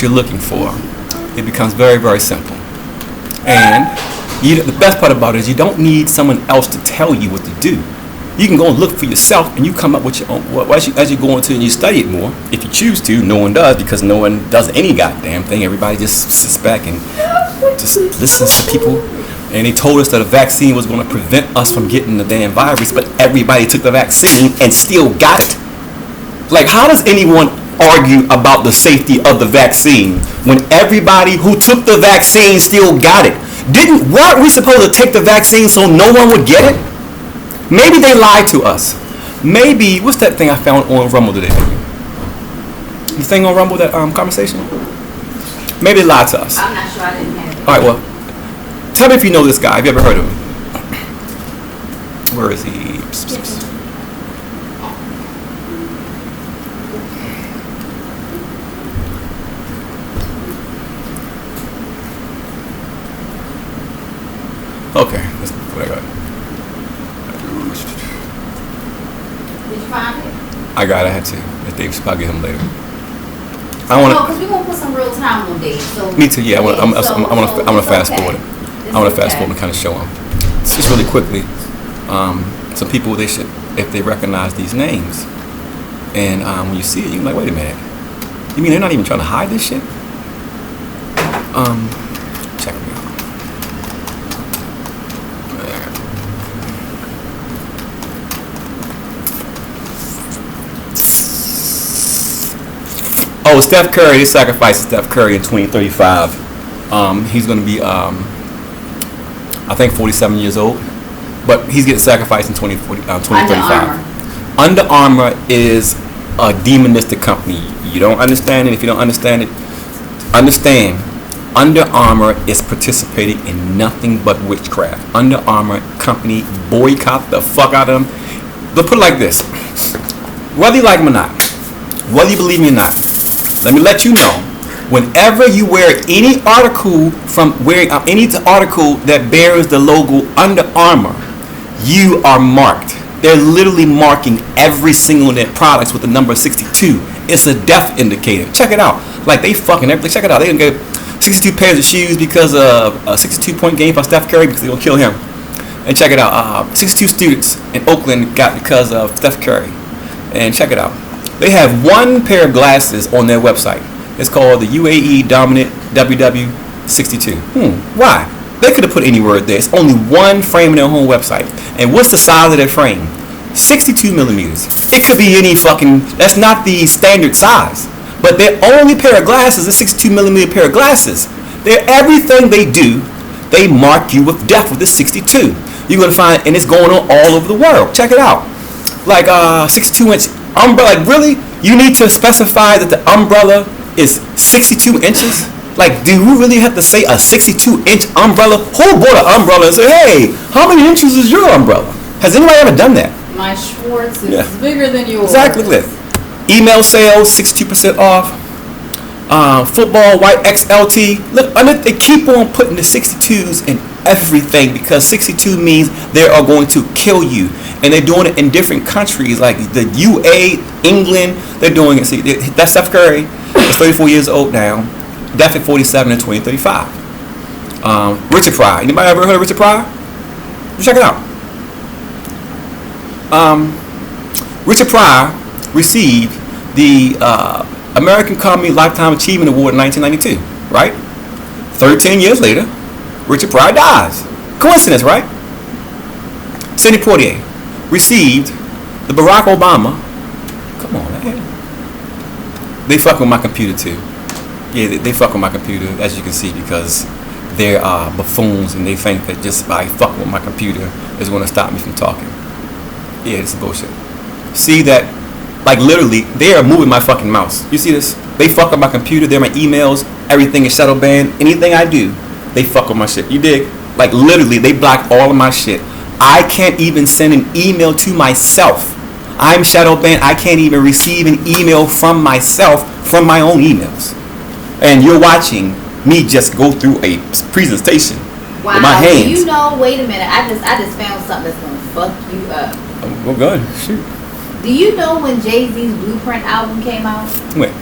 you're looking for, it becomes very, very simple. And the best part about it is you don't need someone else to tell you what to do. You can go and look for yourself, and you come up with your own. As you go into and you study it more, if you choose to. No one does, because no one does any goddamn thing. Everybody just sits back and just listens to people. And they told us that a vaccine was going to prevent us from getting the damn virus, but everybody took the vaccine and still got it. Like, how does anyone argue about the safety of the vaccine when everybody who took the vaccine still got it? Weren't we supposed to take the vaccine so no one would get it? Maybe they lied to us. Maybe, what's that thing I found on Rumble today? The thing on Rumble, that conversation? Maybe they lied to us. I'm not sure. I didn't have it. All right, well, tell me if you know this guy. Have you ever heard of him? Where is he? Okay, that's what I got. Did you find it? I got it. I had to. If Dave, I'll get him later. I want No, because we're gonna put some real time on Dave. So Me too. Yeah, I want to fast okay. forward. It's I want to fast okay. forward and kind of show them. Just really quickly, some people they should, if they recognize these names, and when you see it, you're like, wait a minute. You mean they're not even trying to hide this shit? Check me out. Oh, Steph Curry. They sacrificed Steph Curry in 2035. He's going to be, I think, 47 years old. But he's getting sacrificed in 2035. Under Armour is a demonistic company. You don't understand it. If you don't understand it, understand. Under Armour is participating in nothing but witchcraft. Under Armour company boycott the fuck out of them. But put it like this. Whether you like them or not, whether you believe me or not, let me let you know, whenever you wear any article from wearing any article that bears the logo Under Armour, you are marked. They're literally marking every single one of their products with the number 62. It's a death indicator. Check it out. Like they fucking everything. Check it out. They gonna get 62 pairs of shoes because of a 62-point game for Steph Curry because they gonna kill him. And check it out. 62 students in Oakland got because of Steph Curry. And check it out. They have one pair of glasses on their website. It's called the UAE Dominant WW62. Why? They could have put any word there. It's only one frame in their home website. And what's the size of their frame? 62 millimeters. It could be any fucking, that's not the standard size. But their only pair of glasses is 62 millimeter pair of glasses. They're everything they do, they mark you with death with this 62. You're going to find, and it's going on all over the world. Check it out. Like 62-inch umbrella. Like really? You need to specify that the umbrella is 62 inches? Like, do we really have to say a 62-inch umbrella? Who bought an umbrella and say, hey, how many inches is your umbrella? Has anybody ever done that? My Schwartz is bigger than yours. Exactly. Email sales, 62% off. Football, white XLT. Look, they keep on putting the 62s in everything because 62 means they are going to kill you. And they're doing it in different countries like the UA, England. They're doing it. See, that's Steph Curry. He's 34 years old now. Definitely 47 in 2035. Richard Pryor. Anybody ever heard of Richard Pryor? Check it out. Richard Pryor received the American Comedy Lifetime Achievement Award in 1992. Right? 13 years later, Richard Pryor dies. Coincidence, right? Sidney Poitier received the Barack Obama. Come on, man. They fuck with my computer too. Yeah, they fuck with my computer, as you can see, because they're buffoons and they think that just by fucking with my computer is going to stop me from talking. Yeah, this is bullshit. See that? Like literally, they are moving my fucking mouse. You see this? They fuck with my computer. They're my emails. Everything is shadow banned. Anything I do, they fuck with my shit. You dig? Like literally, they blocked all of my shit. I can't even send an email to myself. I'm shadow banned. I can't even receive an email from myself from my own emails. And you're watching me just go through a presentation with my hands. Do you know? Wait a minute. I just found something that's gonna fuck you up. Well, good. Shoot. Do you know when Jay-Z's Blueprint album came out? When?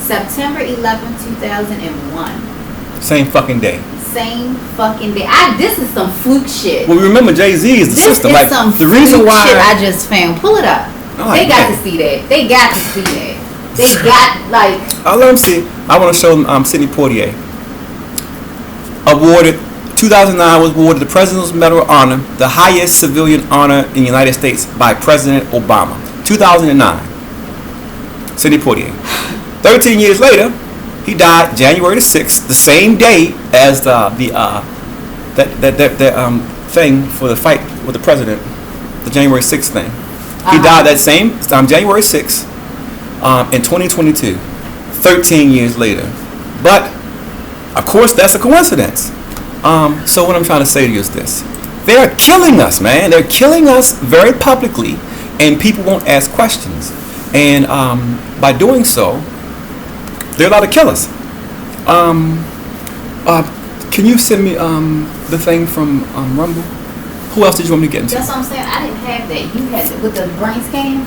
September 11, 2001. Same fucking day. Same fucking day. This is some fluke shit. Well, remember Jay-Z is the system. This is like some the reason why shit I just found. Pull it up. They got to see that. They got to see that. They got like. I'll let them see. I want to show them Sidney Poitier. Awarded 2009 was awarded the President's Medal of Honor, the highest civilian honor in the United States by President Obama. 2009. Sidney Poitier. 13 years later, he died January the 6th, the same day as that thing for the fight with the president, the January 6th thing. He died that same January 6th in 2022, 13 years later. But of course, that's a coincidence. So what I'm trying to say to you is this: they're killing us, man. They're killing us very publicly, and people won't ask questions. And by doing so, they're allowed to kill us. Can you send me the thing from Rumble? Who else did you want me to get into? That's what I'm saying. I didn't have that. You had it with the brain scan.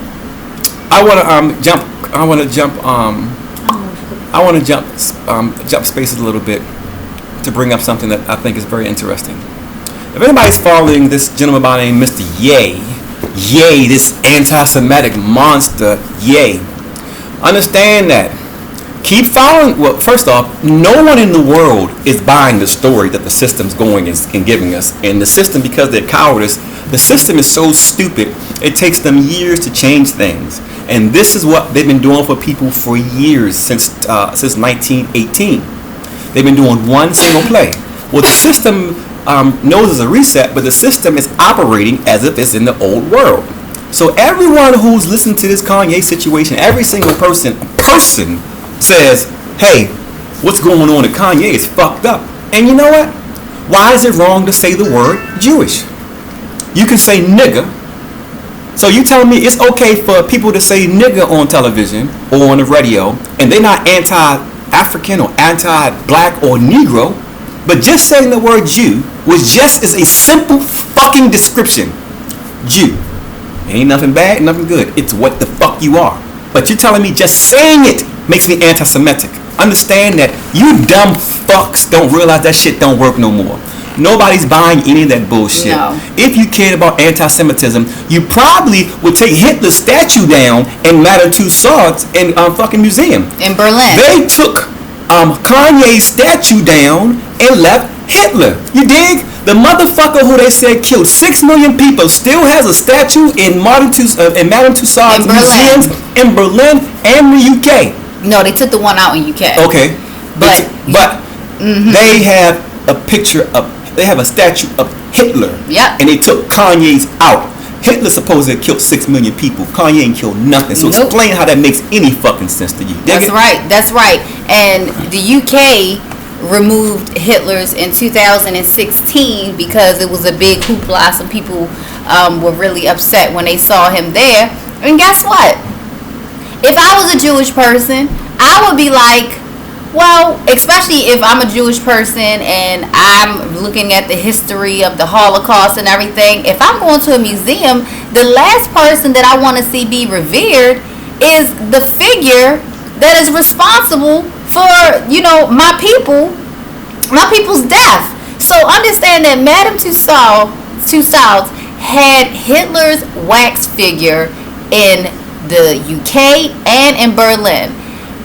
I want to jump. I want to jump. I want to jump spaces a little bit to bring up something that I think is very interesting. If anybody's following this gentleman by the name Mr. Ye, this anti-Semitic monster, Ye, understand that. Keep following. Well, first off, no one in the world is buying the story that the system's going and giving us. And the system, because they're cowardice, the system is so stupid, it takes them years to change things. And this is what they've been doing for people for years, since 1918. They've been doing one single play. Well, the system knows it's a reset, but the system is operating as if it's in the old world. So everyone who's listening to this Kanye situation, every single person says, hey, what's going on at Kanye is fucked up. And you know what? Why is it wrong to say the word Jewish? You can say nigger. So you telling me it's okay for people to say nigger on television or on the radio, and they're not anti-African or anti-black or Negro, but just saying the word Jew was just as a simple fucking description. Jew. Ain't nothing bad, nothing good. It's what the fuck you are. But you're telling me just saying it makes me anti-Semitic. Understand that you dumb fucks don't realize that shit don't work no more. Nobody's buying any of that bullshit. No. If you cared about anti-Semitism, you probably would take Hitler's statue down in Madame Tussauds in fucking museum. In Berlin. They took Kanye's statue down and left Hitler. You dig? The motherfucker who they said killed 6 million people still has a statue in Madame Tussauds museums in Berlin and the UK. No, they took the one out in UK. Okay, but they have a picture of, they have a statue of Hitler. Yep. And they took Kanye's out. Hitler supposedly killed 6 million people. Kanye ain't killed nothing. So Nope. Explain how that makes any fucking sense to you. Dig That's it? right. That's right. And the UK removed Hitler's in 2016 because it was a big hoopla. Some people were really upset when they saw him there. And guess what? If I was a Jewish person, I would be like, well, especially if I'm a Jewish person and I'm looking at the history of the Holocaust and everything, if I'm going to a museum, the last person that I want to see be revered is the figure that is responsible for, my people's death. So understand that Madame Tussauds had Hitler's wax figure in the UK and in Berlin.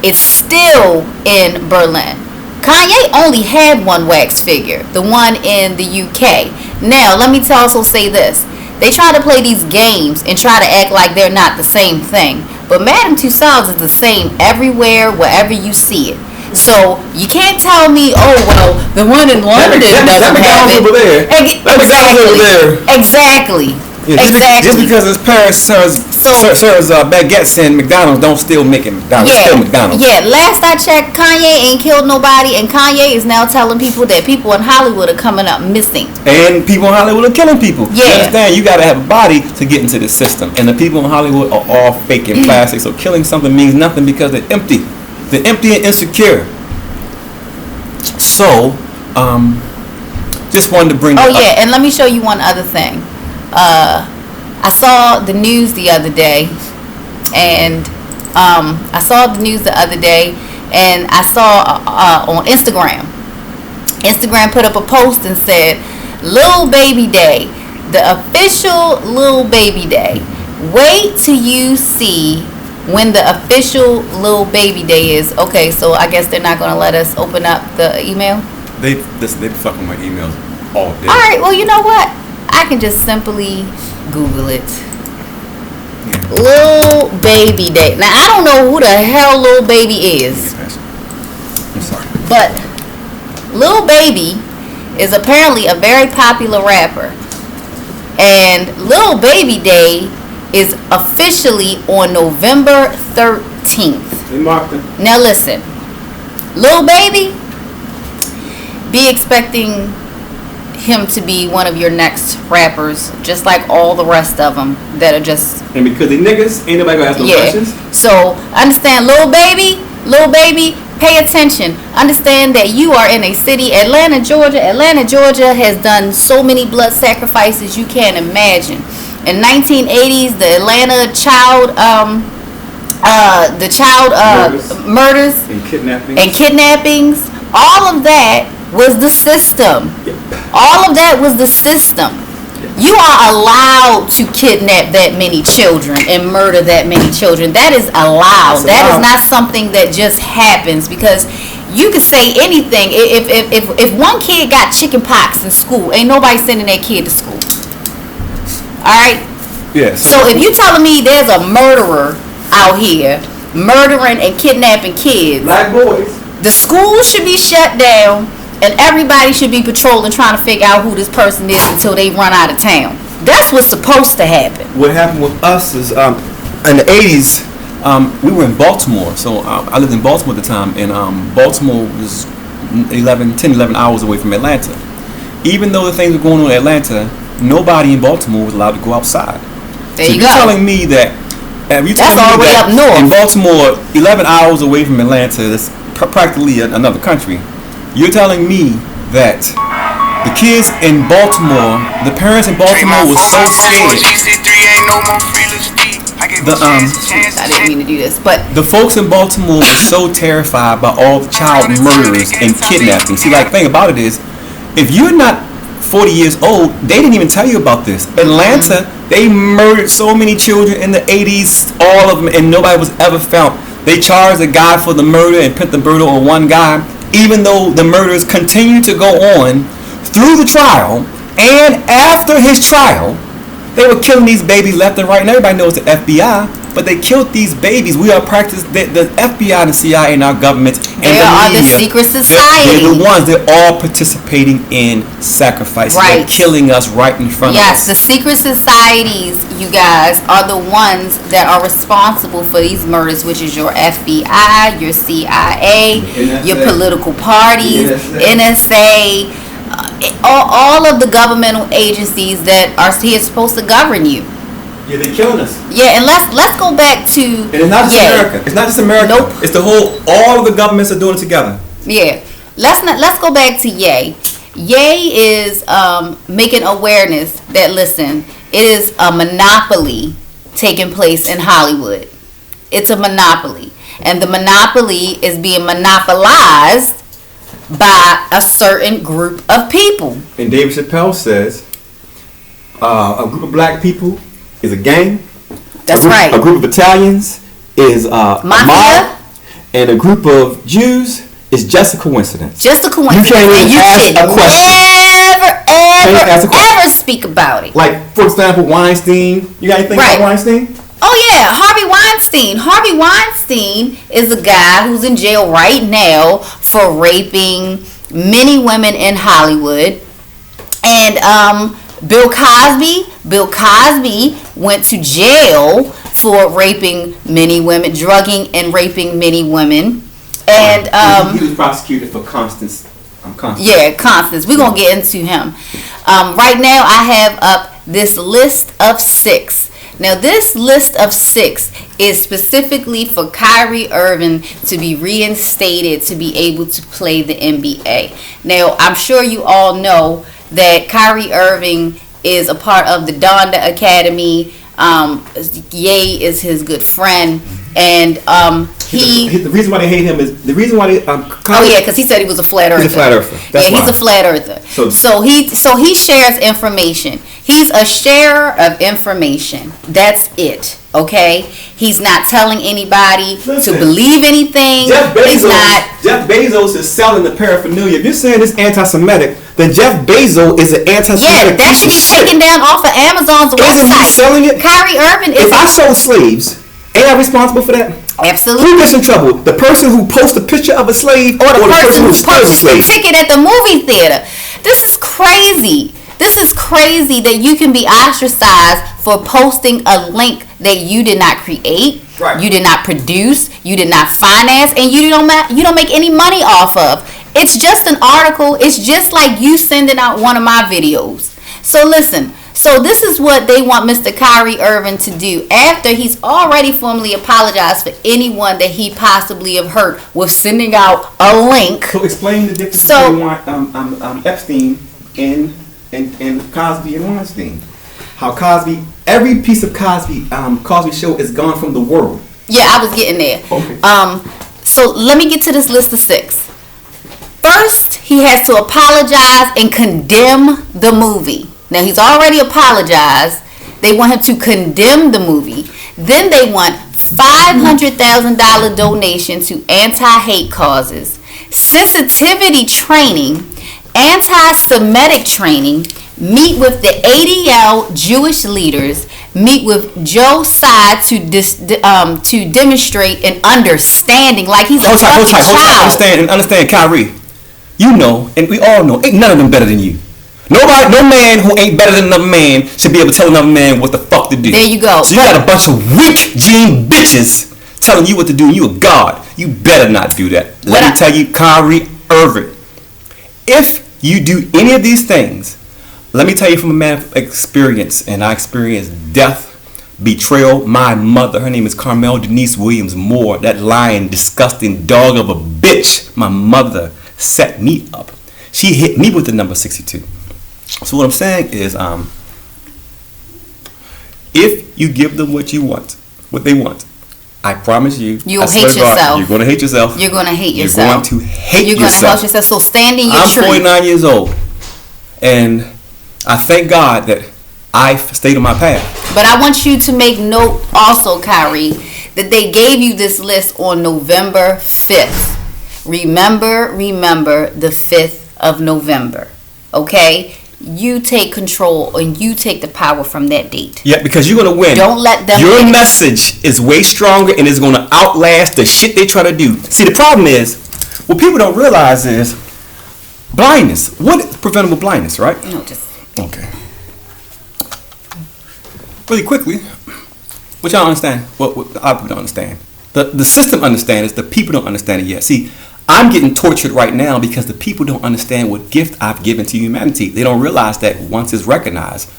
It's still in Berlin. Kanye only had one wax figure, the one in the UK. Now, let me also say this. They try to play these games and try to act like they're not the same thing. But Madame Tussauds is the same everywhere, wherever you see it. So you can't tell me, oh well, the one in London doesn't have it. Over there. Exactly. Yeah, Exactly. Just because his parents serves baguettes in McDonald's don't still make it McDonald's. Yeah, Still McDonald's. yeah. Last I checked, Kanye ain't killed nobody, and Kanye is now telling people that people in Hollywood are coming up missing. And people in Hollywood are killing people. Yeah. You understand? You gotta have a body to get into the system. And the people in Hollywood are all fake and plastic. So killing something means nothing because they're empty. They're empty and insecure. So, just wanted to bring that Oh up. yeah, and let me show you one other thing. I saw the news the other day, and I saw on Instagram. Instagram put up a post and said, "Lil Baby Day, the official Lil Baby Day. Wait till you see when the official Lil Baby Day is." Okay, so I guess they're not gonna let us open up the email. They fucking my emails all day. All right, well, you know what? I can just simply Google it. Lil Baby Day. Now, I don't know who the hell Lil Baby is, I'm sorry. but Lil Baby is apparently a very popular rapper. And Lil Baby Day is officially on November 13th. They marked it. Now, listen. Lil Baby, be expecting him to be one of your next rappers, just like all the rest of them that are just And because they niggas, ain't nobody gonna ask no questions. So understand, Lil Baby, Pay attention. Understand that you are in a city, Atlanta, Georgia. Atlanta, Georgia has done so many blood sacrifices you can't imagine. In 1980s, the Atlanta murders and kidnappings, all of that was the system. All of that was the system. You are allowed to kidnap that many children and murder that many children. That is allowed. That is not something that just happens, because you can say anything. If one kid got chicken pox in school, ain't nobody sending that kid to school. All right? Yes. So if you telling me there's a murderer out here murdering and kidnapping kids, Black boys. the school should be shut down, and everybody should be patrolling trying to figure out who this person is until they run out of town. That's what's supposed to happen. What happened with us is in the 80s, we were in Baltimore. So I lived in Baltimore at the time, and Baltimore was 10, 11 hours away from Atlanta. Even though the things were going on in Atlanta, nobody in Baltimore was allowed to go outside. There so you you're go. telling me that That's all the way up north. In Baltimore, 11 hours away from Atlanta, that's practically another country. You're telling me that the kids in Baltimore, the parents in Baltimore were so scared. I didn't mean to do this, but the folks in Baltimore were so terrified by all the child murders and kidnapping. See, like, the thing about it is, if you're not 40 years old, they didn't even tell you about this. Atlanta, they murdered so many children in the 80s, all of them, and nobody was ever found. They charged a guy for the murder and put the murder on one guy, even though the murders continued to go on through the trial, and after his trial, they were killing these babies left and right. And everybody knows the FBI, but they killed these babies. We are practicing the FBI and the CIA and our government and they are the media. secret society. They're the ones. They're all participating in sacrifice. Right. They're killing us right in front of us. yes, the secret societies, you guys, are the ones that are responsible for these murders, which is your FBI, your CIA, your political parties, NSA. All of the governmental agencies that are here supposed to govern you. Yeah, they're killing us. Yeah, and let's go back to. And it's not just America. It's not just America. Nope. It's the whole. All of the governments are doing it together. Yeah, let's go back to Ye. Ye is making awareness that, listen, it is a monopoly taking place in Hollywood. It's a monopoly, and the monopoly is being monopolized by a certain group of people. And Dave Chappelle says, a group of black people is a gang. That's right. A group of Italians is a mob, and a group of Jews is just a coincidence. Just a coincidence. You can't even ask a question. Ever speak about it. Like, for example, Weinstein. You got anything about Weinstein? Oh yeah, Harvey Weinstein. Harvey Weinstein is a guy who's in jail right now for raping many women in Hollywood. And Bill Cosby went to jail for raping many women, drugging and raping many women. And he was prosecuted for Constance. Yeah, Constance. We're gonna get into him. Right now, I have up this list of 6. Now, this list of 6 is specifically for KYRIE Irving to be reinstated to be able to play the NBA. Now, I'm sure you all know that KYRIE Irving is a part of the Donda Academy. Ye is his good friend, and the reason why they hate him is the reason why they because he said he was a flat earther. He's a flat earther. That's he's a flat earther. So he shares information. He's a sharer of information. That's it. Okay, he's not telling anybody to believe anything. Jeff Bezos is selling the paraphernalia. If you're saying it's anti-Semitic, then Jeff Bezos is an anti-Semitic. Yeah, that should be taken down off of Amazon's website. Isn't he selling it? KYRIE Irving is. If I sold slaves, ain't I responsible for that? Absolutely. Who gets in trouble? The person who posts a picture of a slave, or the person who purchased a ticket at the movie theater. This is crazy. This is crazy that you can be ostracized for posting a link that you did not create, right. You did not produce, you did not finance, and you don't make any money off of. It's just an article. It's just like you sending out one of my videos. So listen, So this is what they want Mr. Kyrie Irving to do after he's already formally apologized for anyone that he possibly have hurt with sending out a link. So explain the difference between Epstein and Cosby and Weinstein. How Cosby, every piece of Cosby show is gone from the world. Yeah, I was getting there. Okay. So let me get to this list of 6. First, he has to apologize and condemn the movie. Now, he's already apologized. They want him to condemn the movie. Then they want $500,000 donation to anti-hate causes, sensitivity training, anti-Semitic training, meet with the ADL Jewish leaders, meet with Joe Tsai to demonstrate an understanding, like he's a fucking child. Understand, Kyrie. You know, and we all know, ain't none of them better than you. No man who ain't better than another man should be able to tell another man what the fuck to do. There you go. So you got a bunch of weak gene bitches telling you what to do, and you a god. You better not do that. Let me tell you, Kyrie Irving, if you do any of these things, let me tell you from a man of experience, and I experienced death, betrayal. My mother, her name is Carmel Denise Williams Moore, that lying, disgusting dog of a bitch. My mother set me up. She hit me with the number 62. So what I'm saying is, if you give them what they want, I promise you, you'll hate yourself. You're going to hate yourself. You're going to hate yourself. You're going to hate yourself. You're going to hate yourself. So stand in your truth. I'm 49 years old, and I thank God that I stayed on my path. But I want you to make note also, Kyrie, that they gave you this list on November 5th. Remember the 5th of November. Okay? You take control and you take the power from that date. Yeah, because you're going to win. Don't let them Your message is way stronger and is going to outlast the shit they try to do. See, the problem is, what people don't realize is blindness. What is preventable blindness, right? No, just... Okay. Really quickly, which I don't understand. What I don't understand. The system understands it. The people don't understand it yet. See, I'm getting tortured right now because the people don't understand what gift I've given to humanity. They don't realize that once it's recognized,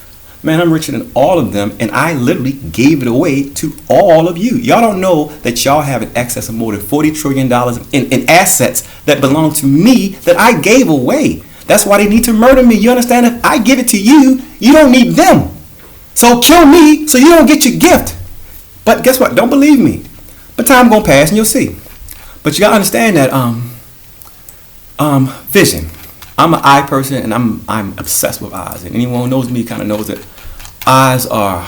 man, I'm richer than all of them, and I literally gave it away to all of you. Y'all don't know that y'all have an excess of more than $40 trillion in assets that belong to me that I gave away. That's why they need to murder me. You understand? If I give it to you, you don't need them. So kill me so you don't get your gift. But guess what? Don't believe me. But time gonna pass and you'll see. But you gotta understand that vision. I'm an eye person and I'm obsessed with eyes. And anyone who knows me kind of knows that eyes are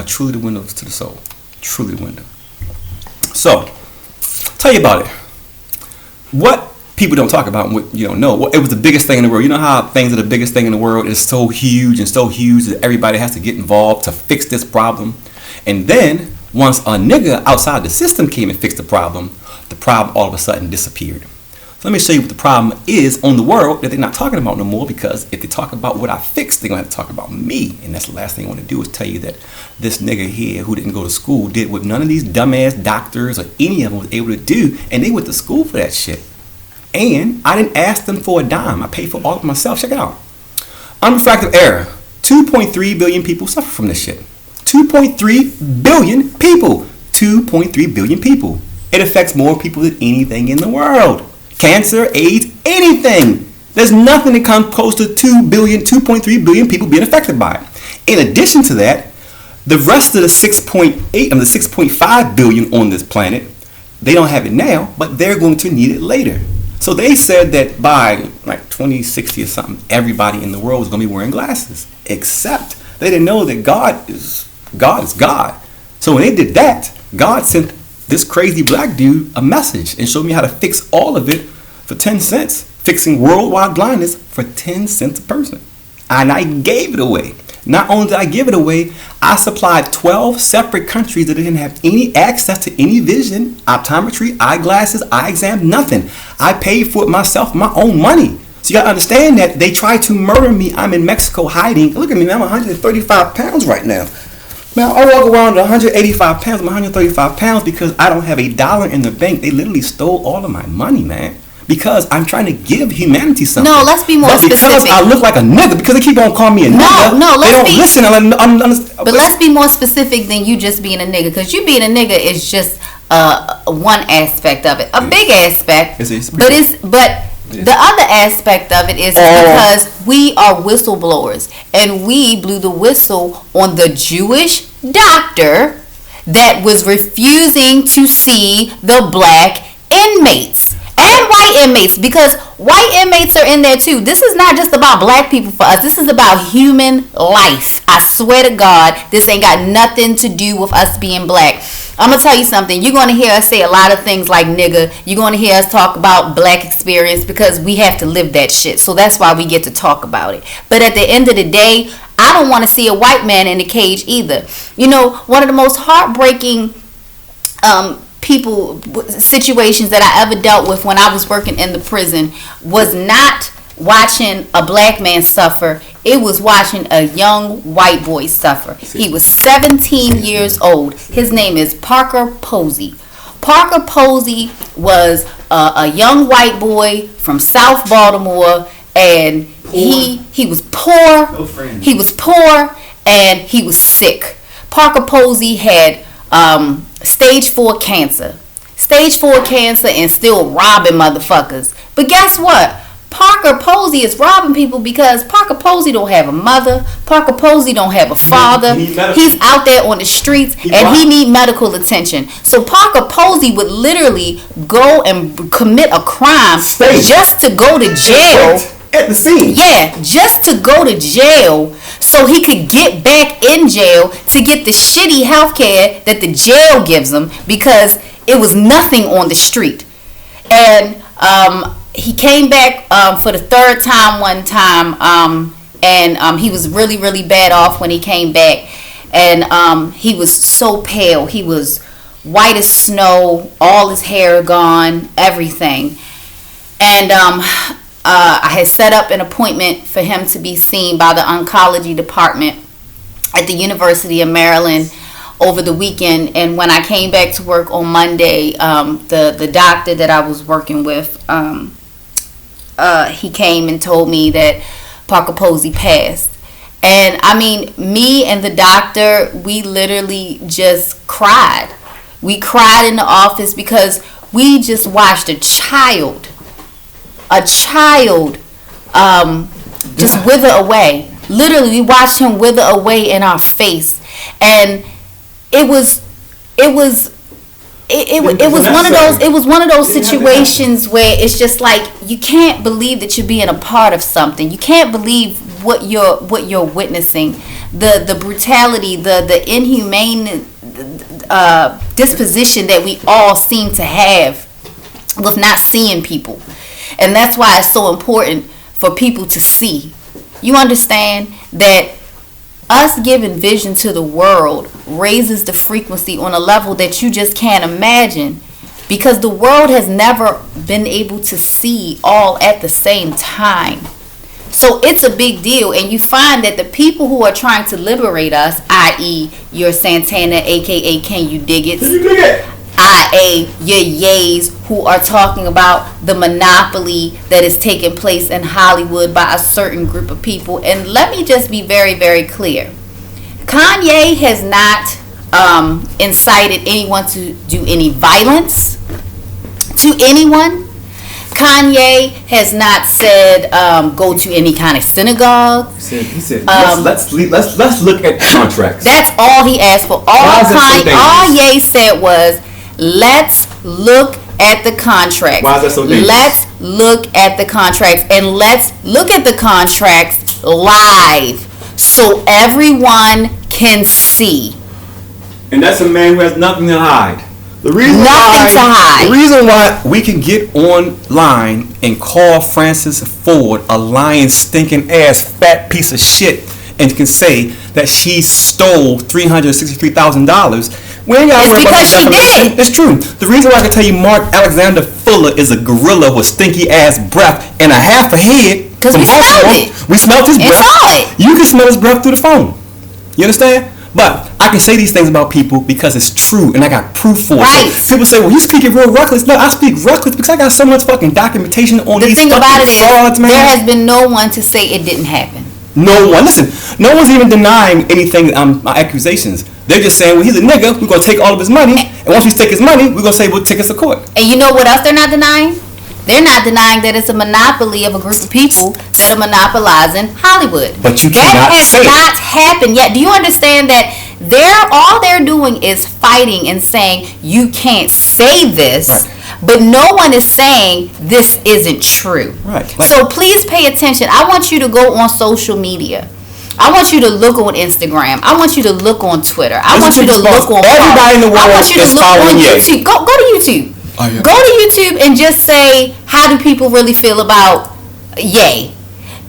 truly the windows to the soul. Truly the window. So, tell you about it. What people don't talk about and what you don't know. Well, it was the biggest thing in the world. You know how things are the biggest thing in the world is so huge that everybody has to get involved to fix this problem. And then once a nigga outside the system came and fixed the problem all of a sudden disappeared. So let me show you what the problem is on the world that they're not talking about no more, because if they talk about what I fixed, they're going to have to talk about me. And that's the last thing I want to do is tell you that this nigga here who didn't go to school did what none of these dumbass doctors or any of them was able to do, and they went to school for that shit. And I didn't ask them for a dime. I paid for all of it myself. Check it out. Unrefractive error. 2.3 billion people suffer from this shit. 2.3 billion people. 2.3 billion people. It affects more people than anything in the world. Cancer, AIDS, anything. There's nothing that comes close to 2.3 billion people being affected by it. In addition to that, the rest of the 6.8 and the 6.5 billion on this planet, they don't have it now, but they're going to need it later. So they said that by like 2060 or something, everybody in the world was going to be wearing glasses. Except they didn't know that God is God. So when they did that, God sent this crazy black dude a message and showed me how to fix all of it for 10 cents. Fixing worldwide blindness for 10 cents a person. And I gave it away. Not only did I give it away, I supplied 12 separate countries that didn't have any access to any vision, optometry, eyeglasses, eye exam, nothing. I paid for it myself, my own money. So you gotta understand that they tried to murder me. I'm in Mexico hiding. Look at me, man, I'm 135 pounds right now. Man, I walk around at 185 pounds, I'm 135 pounds because I don't have $1 in the bank. They literally stole all of my money, man. because I'm trying to give humanity something. No, let's be more but because specific. I look like a nigga, because they keep on calling me a nigga. No, they don't listen. But let's be more specific than you just being a nigga, because you being a nigga is just one aspect of it, a big aspect. But the other aspect of it is because we are whistleblowers, and we blew the whistle on the Jewish doctor that was refusing to see the black inmates and white inmates, because white inmates are in there too. This is not just about black people for us. This is about human life. I swear to God, this ain't got nothing to do with us being black. I'm going to tell you something. You're going to hear us say a lot of things like nigga. You're going to hear us talk about black experience, because we have to live that shit. So that's why we get to talk about it. But at the end of the day, I don't want to see a white man in a cage either. You know, one of the most heartbreaking situations that I ever dealt with when I was working in the prison was not watching a black man suffer. It was watching a young white boy suffer. He was 17 years old. His name is Parker Posey. Parker Posey was a young white boy from South Baltimore, and he was poor. He was poor and he was sick. Parker Posey had stage 4 cancer. Stage 4 cancer, and still robbing motherfuckers. But guess what? Parker Posey is robbing people because Parker Posey don't have a mother. Parker Posey don't have a father. He's out there on the streets, and he need medical attention. So Parker Posey would literally go and commit a crime just to go to jail. At the scene. Yeah, just to go to jail so he could get back in jail to get the shitty health care that the jail gives him, because it was nothing on the street. And he came back for the third time one time, and he was really, really bad off when he came back. And he was so pale. He was white as snow, all his hair gone, everything. And I had set up an appointment for him to be seen by the oncology department at the University of Maryland over the weekend. And when I came back to work on Monday, the doctor that I was working with, he came and told me that Parker Posey passed. And I mean, me and the doctor, we literally just cried. We cried in the office because we just watched a child just wither away. Literally, we watched him wither away in our face. And it was one of those situations where it's just like, you can't believe that you're being a part of something. You can't believe what you're witnessing. The brutality, the inhumane disposition that we all seem to have with not seeing people. And that's why it's so important for people to see. You understand that us giving vision to the world raises the frequency on a level that you just can't imagine, because the world has never been able to see all at the same time. So it's a big deal, and you find that the people who are trying to liberate us, i.e. your Santana, aka Can You Dig It, i.e. your yays who are talking about the monopoly that is taking place in Hollywood by a certain group of people. And let me just be very, very clear. Kanye has not incited anyone to do any violence to anyone. Kanye has not said go to any kind of synagogue. He said let's look at the contracts. That's all he asked for. All Ye said was, let's look at the contracts. Why is that so dangerous? Let's look at the contracts, and let's look at the contracts live so everyone can see. And that's a man who has nothing to hide. The reason why we can get online and call Frances Ford a lying, stinking ass, fat piece of shit, and can say that she stole $363,000. We ain't got to worry about she did. It's true. The reason why I can tell you Mark Alexander Fuller is a gorilla with stinky ass breath and a half a head. Because we smelled it. We smelled his breath. Saw it. You can smell his breath through the phone. You understand? But I can say these things about people because it's true and I got proof for Right. it. People say, well, you speaking real reckless. No, I speak reckless because I got so much fucking documentation on The these thing fucking about it is, frauds, man. there has been no one to say it didn't happen. No one, listen, no one's even denying anything, my accusations. They're just saying, well, he's a nigga, we're going to take all of his money, and once we take his money, we're going to say, well, take us to court. And you know what else they're not denying? They're not denying that it's a monopoly of a group of people that are monopolizing Hollywood. But you that cannot has say not it. happened yet. Do you understand that all they're doing is fighting and saying you can't say this, Right. but no one is saying this isn't true. Right. So please pay attention. I want you to go on social media. I want you to look on Instagram. I want you to look on Twitter. I want you to look on everybody in the world I want you to is look on following Ye. YouTube. Go to YouTube. Oh, yeah. Go to YouTube and just say, how do people really feel about Ye?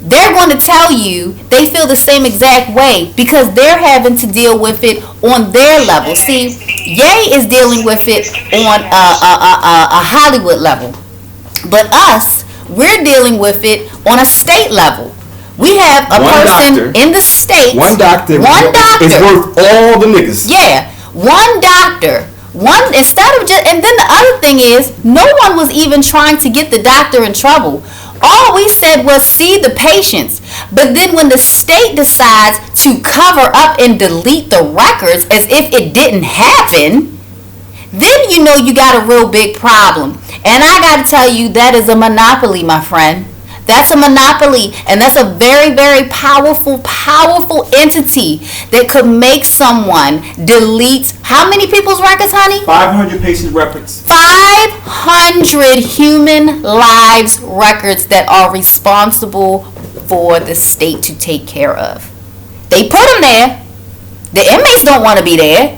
They're going to tell you they feel the same exact way because they're having to deal with it on their level. See, Ye is dealing with it on a Hollywood level. But us, we're dealing with it on a state level. We have a One person doctor. in the state. One doctor is worth all the niggas. Yeah, one doctor. One instead of just, and then the other thing is, no one was even trying to get the doctor in trouble. All we said was see the patients. But then when the state decides to cover up and delete the records as if it didn't happen, then you know you got a real big problem. And I got to tell you, that is a monopoly, my friend. That's a monopoly, and that's a very, very powerful, powerful entity that could make someone delete how many people's records, honey? 500 patient records. 500 human lives records that are responsible for the state to take care of. They put them there. The inmates don't want to be there.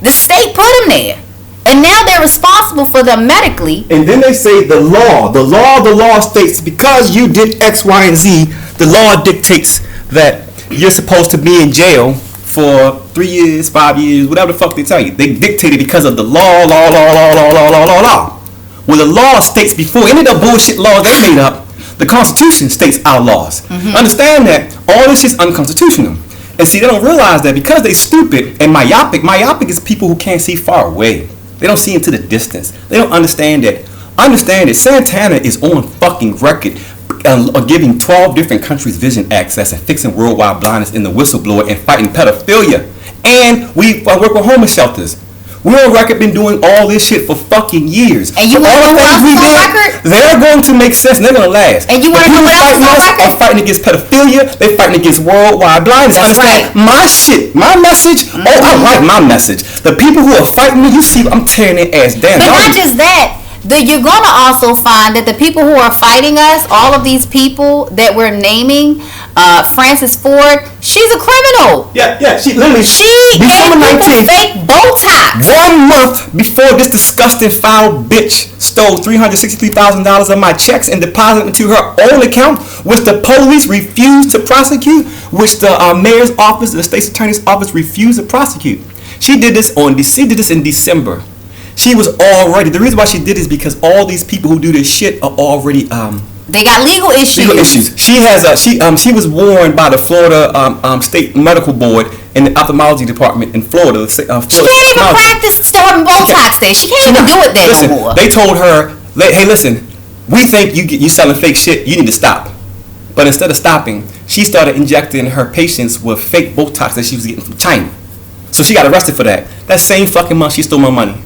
The state put them there. And now they're responsible for them medically. And then they say the law states because you did X, Y, and Z, the law dictates that you're supposed to be in jail for 3 years, 5 years, whatever the fuck they tell you. They dictate it because of the law. Well, the law states before any of the bullshit laws they made up, the Constitution states our laws. Mm-hmm. Understand that all this shit's unconstitutional. And see, they don't realize that because they stupid and myopic. Myopic is people who can't see far away. They don't see into the distance. They don't understand that. Understand that Santana is on fucking record giving 12 different countries vision access and fixing worldwide blindness in the whistleblower and fighting pedophilia. And we work with homeless shelters. We're on record been doing all this shit for fucking years. And you want to know what else is on record? They're going to make sense and they're going to last. And you want to know what else is on record? Are fighting against pedophilia. They're fighting against worldwide blindness. That's Understand? right. My shit, my message. Mm-hmm. Oh, I like my message. The people who are fighting me, you see, I'm tearing their ass down. But not just that. You're going to also find that the people who are fighting us, all of these people that we're naming, Frances Ford, she's a criminal. Yeah, she literally. She gave people fake Botox. 1 month before this disgusting foul bitch stole $363,000 of my checks and deposited them to her own account, which the police refused to prosecute, which the mayor's office, the state's attorney's office refused to prosecute. She did this in December. She was already, the reason why she did is because all these people who do this shit are already they got legal issues. She has she was warned by the Florida State Medical Board in the ophthalmology department in Florida. She can't even practice starting Botox there. She can't even do it there no more. They told her, hey, listen, we think you selling fake shit. You need to stop. But instead of stopping, she started injecting her patients with fake Botox that she was getting from China. So she got arrested for that. That same fucking month, she stole my money.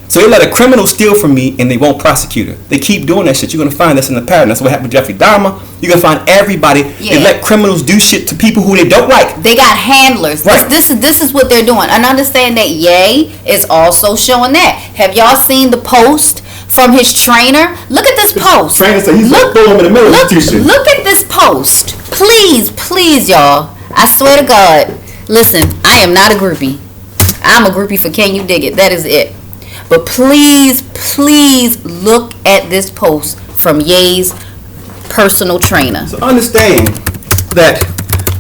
So they let a criminal steal from me and they won't prosecute her. They keep doing that shit. You're going to find this in the pattern. That's what happened with Jeffrey Dahmer. You're going to find everybody. Yeah. They let criminals do shit to people who they don't like. They got handlers. Right. This is what they're doing. And understand that Ye is also showing that. Have y'all seen the post from his trainer? Look at this post. Trainer said he's going to throw him in the middle institution. Look at this post. Please, y'all. I swear to God. Listen, I am not a groupie. I'm a groupie for Can You Dig It? That is it. But please look at this post from Ye's personal trainer. So understand that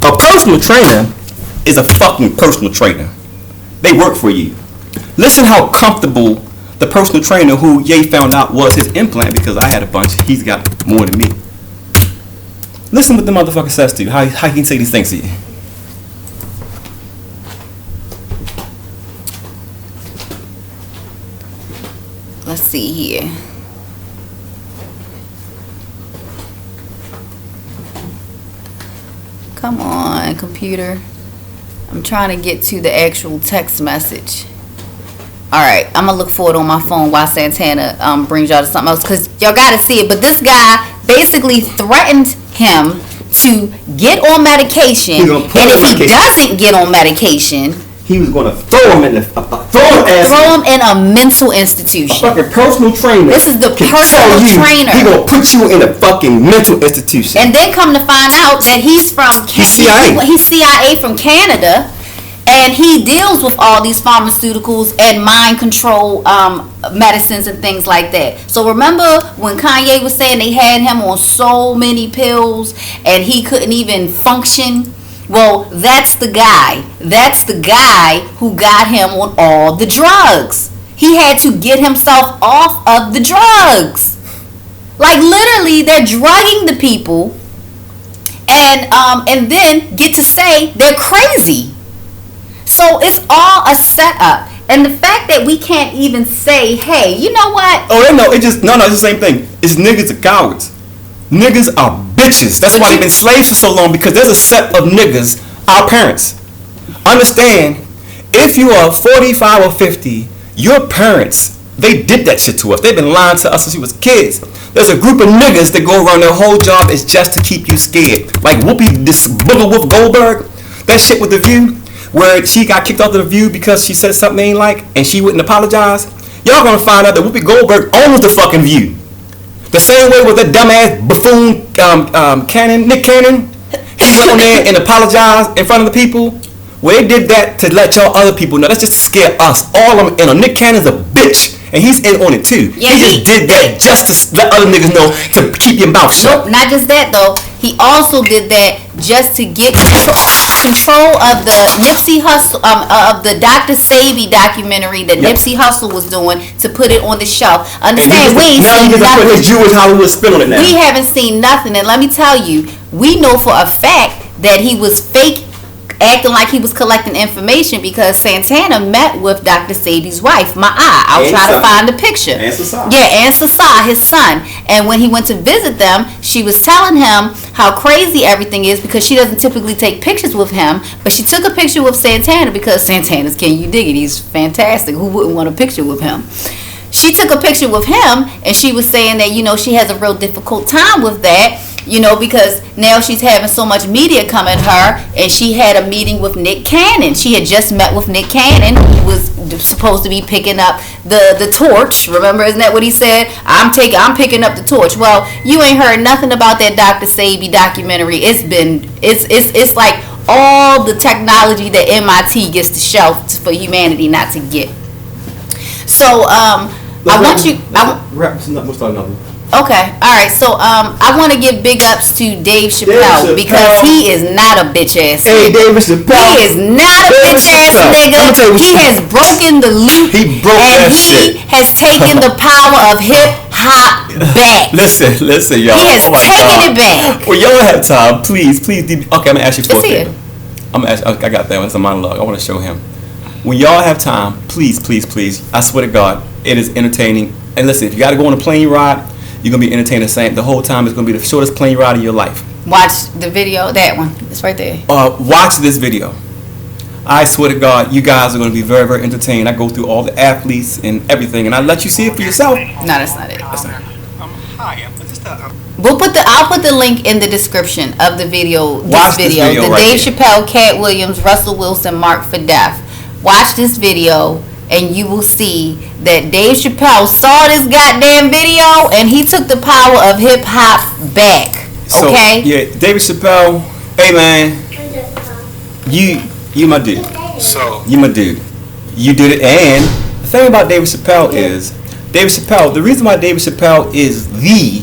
a personal trainer is a fucking personal trainer. They work for you. Listen how comfortable the personal trainer who Ye found out was his implant, because I had a bunch. He's got more than me. Listen what the motherfucker says to you. How he can say these things to you. see here. Come on, computer. I'm trying to get to the actual text message. Alright, I'm gonna look for it on my phone while Santana brings y'all to something else, because y'all gotta see it. But this guy basically threatened him to get on medication, and if he doesn't get on medication, he was gonna throw him in a mental institution. A fucking personal trainer. This is the personal trainer. He gonna put you in a fucking mental institution. And then come to find out that he's CIA. He's CIA from Canada, and he deals with all these pharmaceuticals and mind control medicines and things like that. So remember when Kanye was saying they had him on so many pills and he couldn't even function? Well, that's the guy. That's the guy who got him on all the drugs. He had to get himself off of the drugs. Like literally, they're drugging the people, and then get to say they're crazy. So it's all a setup. And the fact that we can't even say, hey, you know what? Oh, no, it's the same thing. It's niggas are cowards. Niggas are bitches. That's why they've been slaves for so long, because there's a set of niggas, our parents. Understand, if you are 45 or 50, your parents, they did that shit to us. They've been lying to us since we was kids. There's a group of niggas that go around, their whole job is just to keep you scared. Like this Booger Wolf Goldberg, that shit with The View, where she got kicked off of The View because she said something they ain't like, and she wouldn't apologize. Y'all gonna find out that Whoopi Goldberg owns the fucking View. The same way with that dumbass buffoon Nick Cannon. He went on there and apologized in front of the people. Well, they did that to let y'all other people know. That's just to scare us. All of them. And Nick Cannon's a bitch, and he's in on it too. Yeah, he just did that just to let other niggas know to keep your mouth shut. Nope, not just that though. He also did that just to get control of the Nipsey Hussle, of the Dr. Sebi documentary that Nipsey Hussle was doing, to put it on the shelf. Understand, we ain't seen nothing. Put his Jewish Hollywood spin on it now. We haven't seen nothing, and let me tell you, we know for a fact that he was fake, acting like he was collecting information, because Santana met with Dr. Sebi's wife, I'll try to find the picture. And Sasa. Yeah, and Sasa, his son. And when he went to visit them, she was telling him how crazy everything is, because she doesn't typically take pictures with him, but she took a picture with Santana because Santana's Can You Dig It? He's fantastic. Who wouldn't want a picture with him? She took a picture with him, and she was saying that, she has a real difficult time with that, because now she's having so much media come at her, and she had a meeting with Nick Cannon. She had just met with Nick Cannon. He was supposed to be picking up the torch. Remember, isn't that what he said? I'm picking up the torch. Well, you ain't heard nothing about that Dr. Sebi documentary. It's like all the technology that MIT gets to shelf for humanity not to get. So We'll start another one. Okay, all right. So I want to give big ups to Dave Chappelle, because he is not a bitch ass. Hey, Dave Chappelle. He is not a bitch ass nigga. He has broken the loop. He broke that shit. He has taken the power of hip hop back. Listen, y'all. He has taken it back. Well, y'all have time, please. Okay, I'm gonna ask you for a thing. I got that one. It's a monologue. I want to show him. When y'all have time, please, I swear to God, it is entertaining. And listen, if you got to go on a plane ride, you're going to be entertained the whole time. It's going to be the shortest plane ride of your life. Watch the video, that one. It's right there. Watch this video. I swear to God, you guys are going to be very, very entertained. I go through all the athletes and everything, and I let you see it for yourself. No, that's not it. Hi, I'll put the link in the description of the video. Watch this video the right Dave here. Chappelle, Cat Williams, Russell Wilson, Mark for Death. Watch this video, and you will see that Dave Chappelle saw this goddamn video, and he took the power of hip hop back. Okay? So, yeah, David Chappelle. Hey man, you my dude. You my dude. You did it. And the thing about David Chappelle is, the reason why David Chappelle is the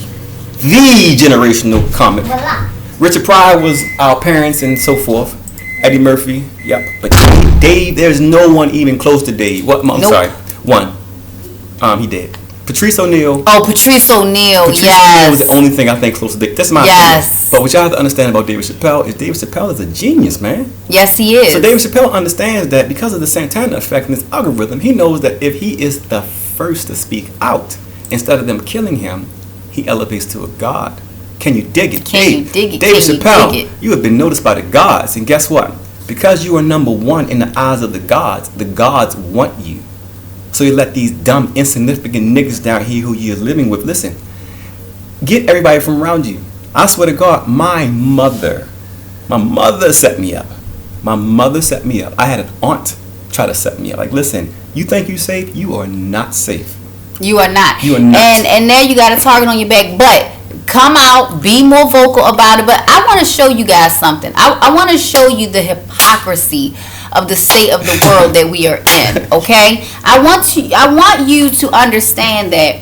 generational comic. Richard Pryor was our parents and so forth. Eddie Murphy, yep. But Dave, there's no one even close to Dave. Sorry. One. He did. Patrice O'Neal. Oh, Patrice O'Neal, Patrice yes. O'Neal was the only thing I think close to Dave. That's my yes. opinion. But what y'all have to understand about David Chappelle is a genius, man. Yes, he is. So David Chappelle understands that because of the Santana effect and his algorithm, he knows that if he is the first to speak out. Instead of them killing him, he elevates to a god. Can you dig it? Can you dig it? Dave Can you Chappelle, dig it? you have been noticed by the gods. And guess what? Because you are number one in the eyes of the gods want you. So you let these dumb, insignificant niggas down here who you're living with, listen, get everybody from around you. I swear to God, my mother set me up. My mother set me up. I had an aunt try to set me up. Like, listen, you think you're safe? You are not safe. You are not. You are not. And now you got a target on your back. But come out, be more vocal about it. But I want to show you guys something. I want to show you the hypocrisy of the state of the world that we are in. Okay? I want you to understand that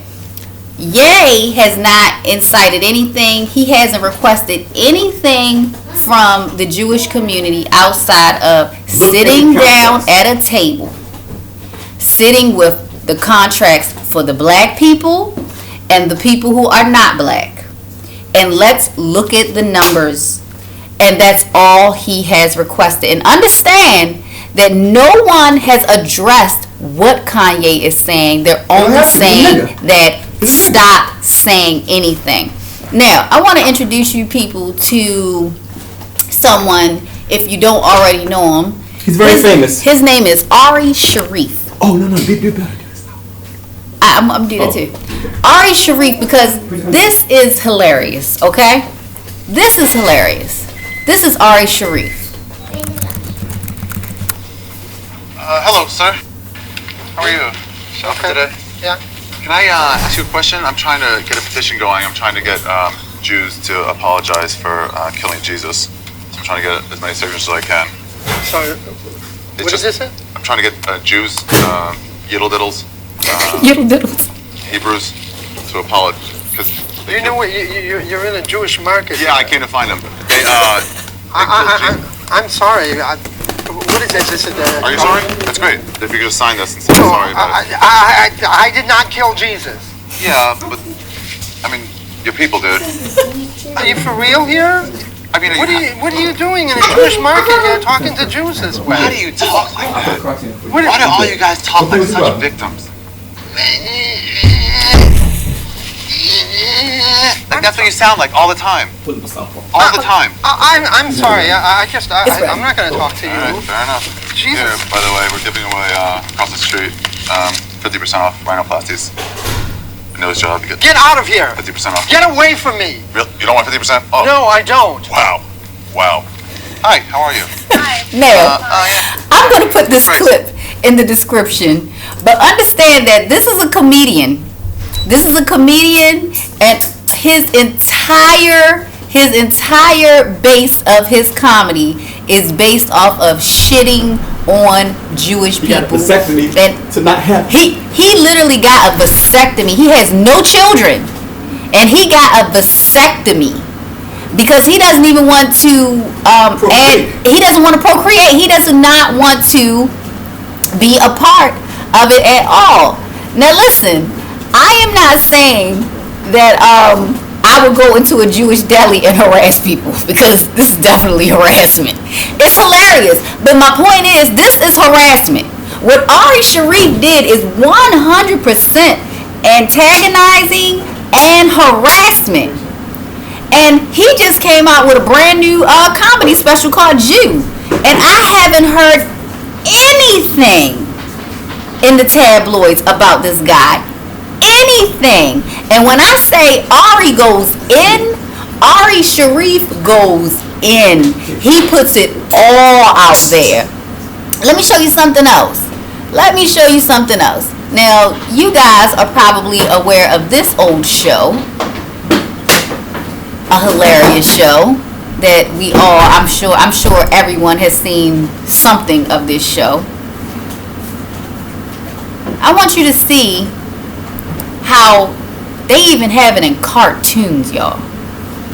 Ye has not incited anything. He hasn't requested anything from the Jewish community outside of sitting down at a table, sitting with the contracts for the black people and the people who are not black. And let's look at the numbers. And that's all he has requested. And understand that no one has addressed what Kanye is saying. They're only saying that stop saying anything. Now, I want to introduce you people to someone, if you don't already know him. He's very famous. His name is Ari Sharif. Oh, no, do better. I'm doing that too. Ari Sharif, because this is hilarious, okay? This is hilarious. This is Ari Sharif. Hello, sir. How are you? Show for today? Yeah. Can I ask you a question? I'm trying to get a petition going. I'm trying to get Jews to apologize for killing Jesus. So I'm trying to get as many signatures as I can. So, what is this? I'm trying to get Jews, yiddle diddles, Hebrews to apologize. You know what? You're in a Jewish market. Yeah, I came to find them. They I'm sorry. What is this? Are you sorry? That's great. If you could just sign this and say sorry about it. I did not kill Jesus. Yeah, but I mean, your people did. Are you for real here? I mean, What are you doing in a Jewish market here talking to Jews this way? Why do you talk like that? Why do all you guys talk like such victims? Like that's what you sound like all the time. All the time. I'm sorry. I'm not going to talk to you. All right, fair enough. Jesus. Here, by the way, we're giving away across the street 50% off rhinoplasties. Nose job. You Get out of here. 50% off. Get away from me. Real? You don't want 50% off? No, I don't. Wow. Hi, how are you? Now, Yeah. I'm going to put this clip in the description, but understand that this is a comedian. This is a comedian, and his entire base of his comedy is based off of shitting on Jewish people. And to not have. He literally got a vasectomy. He has no children, and he got a vasectomy because he doesn't even want to he doesn't want to procreate. He does not want to be a part of it at all. Now listen, I am not saying that I would go into a Jewish deli and harass people, because this is definitely harassment. It's hilarious, but my point is, this is harassment. What Ari Sharif did is 100% antagonizing and harassment. And he just came out with a brand new comedy special called Jew. And I haven't heard anything in the tabloids about this guy. Anything. And when I say Ari goes in, Ari Sharif goes in. He puts it all out there. Let me show you something else. Now, you guys are probably aware of this old show, a hilarious show that we all, I'm sure everyone has seen something of this show. I want you to see how they even have it in cartoons, y'all.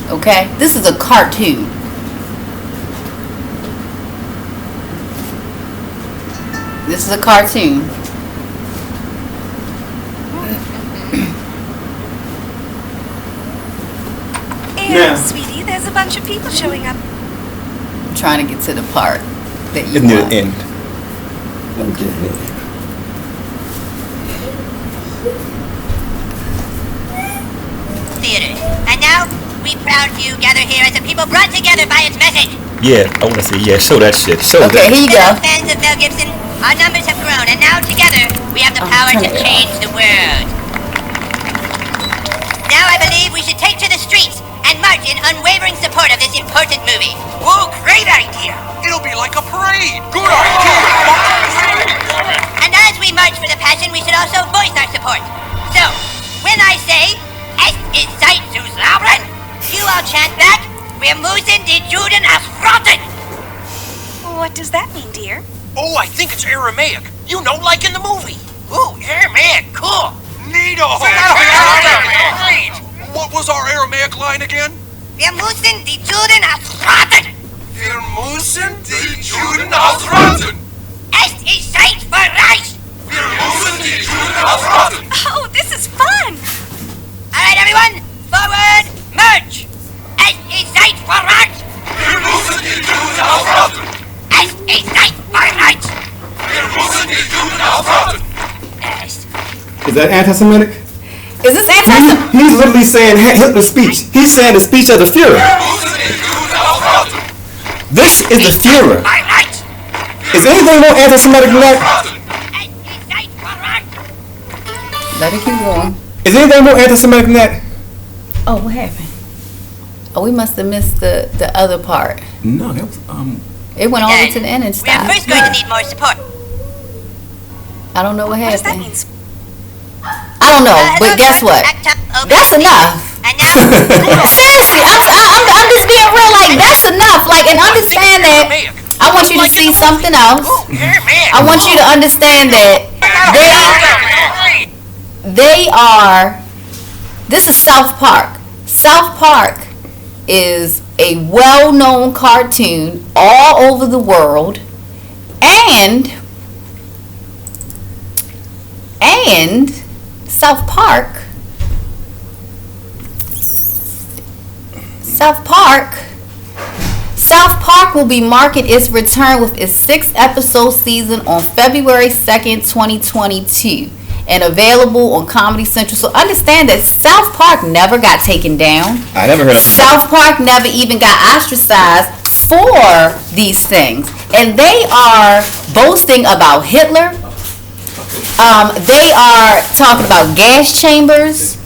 Okay? This is a cartoon. This is a cartoon. And, sweetie, there's a bunch of people showing up. I'm trying to get to the part that you It's near want. the end. theaters. And now, we proud few gather here as a people brought together by its message. Yeah, I want to see. Yeah, show that shit. Show Okay, that. here you go. Fellow fans of Mel Gibson, our numbers have grown, and now together, we have the power to change the world. Now I believe we should take to the streets and march in unwavering support of this important movie. Whoa, great idea. It'll be like a parade. Good idea. And as we march for the passion, we should also voice our support. So, when I say, Es ist Zeit zu labern, you all chant back, wir müssen die Juden ausrotten. What does that mean, dear? Oh, I think it's Aramaic. You know, like in the movie. Ooh, Aramaic, cool. Neato. What was our Aramaic line again? Wir müssen die Juden ausrotten. Wir müssen die Juden ausrotten. Es ist Zeit für Reich. Wir müssen die Juden ausrotten. Oh, this is fun! All right, everyone, forward, march. Es ist Zeit für Reich. Wir müssen die Juden ausrotten. Es ist Zeit für Reich. Wir müssen die Juden ausrotten. Is that anti-Semitic? Is this anti-Semitic? He's literally saying Hitler's speech. He's saying the speech of the Führer. Wir müssen die Juden ausrotten. This is the Führer. Reich. Is anything more anti-Semitic than that? Es ist Zeit für Reich. Let it keep going. Is anything more anti-Semitic than that? Oh, what happened? Oh, we must have missed the other part. No, that was It went all the way to the end and We are stopped. first going to need more support. I don't know what What does that happened. mean? I don't know, but look, guess what? act up, open That's up. enough. And now, Seriously, I'm just being real. Like, that's enough. Like, and understand that. I want you to see something else. I want you to understand that they are. This is South Park. South Park is a well-known cartoon all over the world, and South Park will be marking its return with its 6-episode season on February 2nd, 2022, and available on Comedy Central. So understand that South Park never got taken down. I never heard of South Park never even got ostracized for these things. And they are boasting about Hitler. They are talking about gas chambers.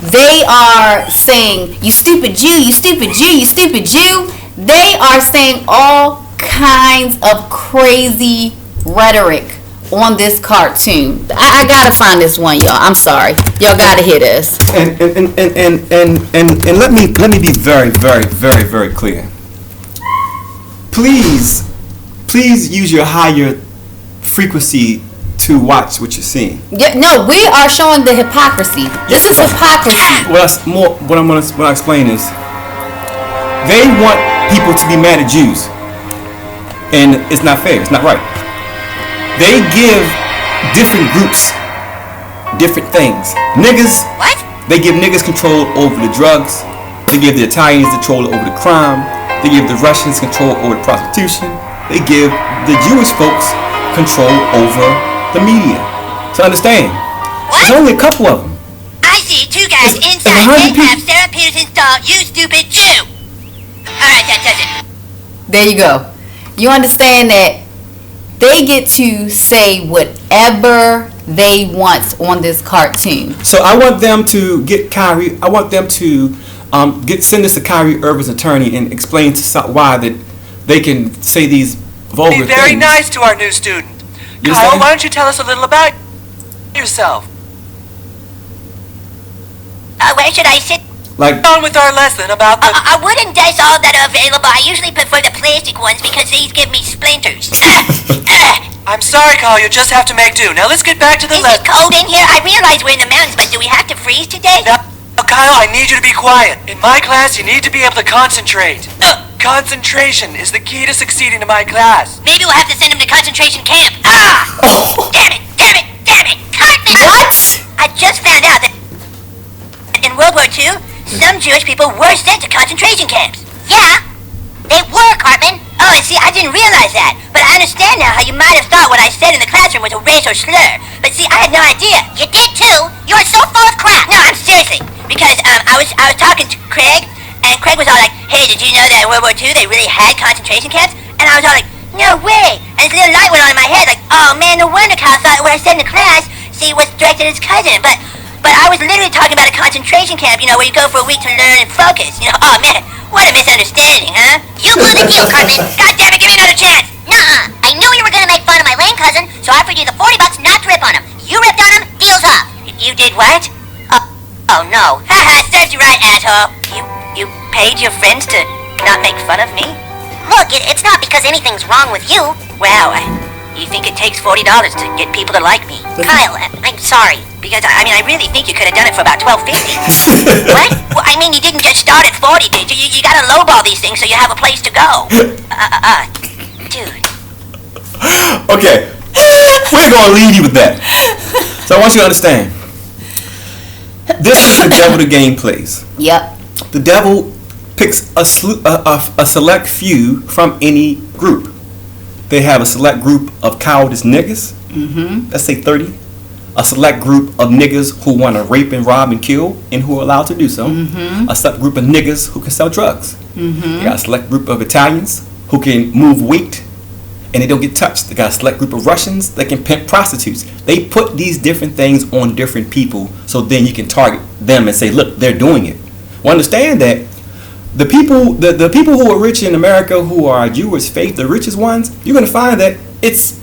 They are saying, you stupid Jew, you stupid Jew, you stupid Jew. They are saying all kinds of crazy rhetoric on this cartoon. I gotta find this one, y'all. I'm sorry. Y'all gotta hear this. And let me be very, very, very, very clear. Please use your higher frequency to watch what you're seeing. Yeah, no, we are showing the hypocrisy. This is hypocrisy. What I explain is, they want people to be mad at Jews, and it's not fair. It's not right. They give different groups different things. Niggas. what? They give niggas control over the drugs. They give the Italians control over the crime. They give the Russians control over the prostitution. They give the Jewish folks control over the media. So understand, there's only a couple of them. I see two guys It's inside 100 can't have Sarah Peterson's doll, you stupid Jew. Alright, that does it. There you go. You understand that they get to say whatever they want on this cartoon. So I want them to get KYRIE. I want them to send this to KYRIE Irvin's attorney and explain why that they can say these vulgar Be very things. nice to our new student. You Kyle, understand? why don't you tell us a little about yourself? Where should I sit? Like, On with our lesson about the... A wooden dice all that are available. I usually prefer the plastic ones because these give me splinters. I'm sorry, Kyle, you just have to make do. Now let's get back to the Is it lesson. cold in here? I realize we're in the mountains, but do we have to freeze today? Now, Kyle, I need you to be quiet. In my class, you need to be able to concentrate. Concentration is the key to succeeding in my class. Maybe we'll have to send him to concentration camp. Damn it! Cartman! What? I just found out that in World War II, some Jewish people were sent to concentration camps. Yeah, they were, Cartman. Oh, and see, I didn't realize that. But I understand now how you might have thought what I said in the classroom was a racial slur. But see, I had no idea. You did too. You're so full of crap. No, I'm seriously. because I was talking to Craig, and Craig was all like, "Hey, did you know that in World War II they really had concentration camps?" And I was all like, "No way!" And this little light went on in my head, like, "Oh man, no wonder Kyle thought what I said in the class, see, was directed at his cousin." But I was literally talking about a concentration camp, where you go for a week to learn and focus. Oh man, what a misunderstanding, huh? You blew the deal, Cartman. God damn it, give me another chance. Nuh-uh. I knew you were gonna make fun of my lame cousin, so I offered you the $40 not to rip on him. You ripped on him, deal's off. You did what? Oh no. Haha, serves you right, asshole. You paid your friends to not make fun of me? Look, it's not because anything's wrong with you. Wow, you think it takes $40 to get people to like me? Kyle, I'm sorry. Because, I really think you could have done it for about $12.50. What? Well, you didn't just start at 40, did you? You gotta lowball these things so you have a place to go. Dude. Okay, we're gonna leave you with that. So I want you to understand. This is the devil the game plays. Yep. The devil picks a select few from any group. They have a select group of cowardice niggas. Let's say 30. A select group of niggas who want to rape and rob and kill and who are allowed to do so. A select group of niggas who can sell drugs. They got a select group of Italians who can move weight and they don't get touched. They got a select group of Russians that can pimp prostitutes. They put these different things on different people so then you can target them and say, look, they're doing it. Well, understand that the people who are rich in America who are Jewish faith, the richest ones, you're going to find that it's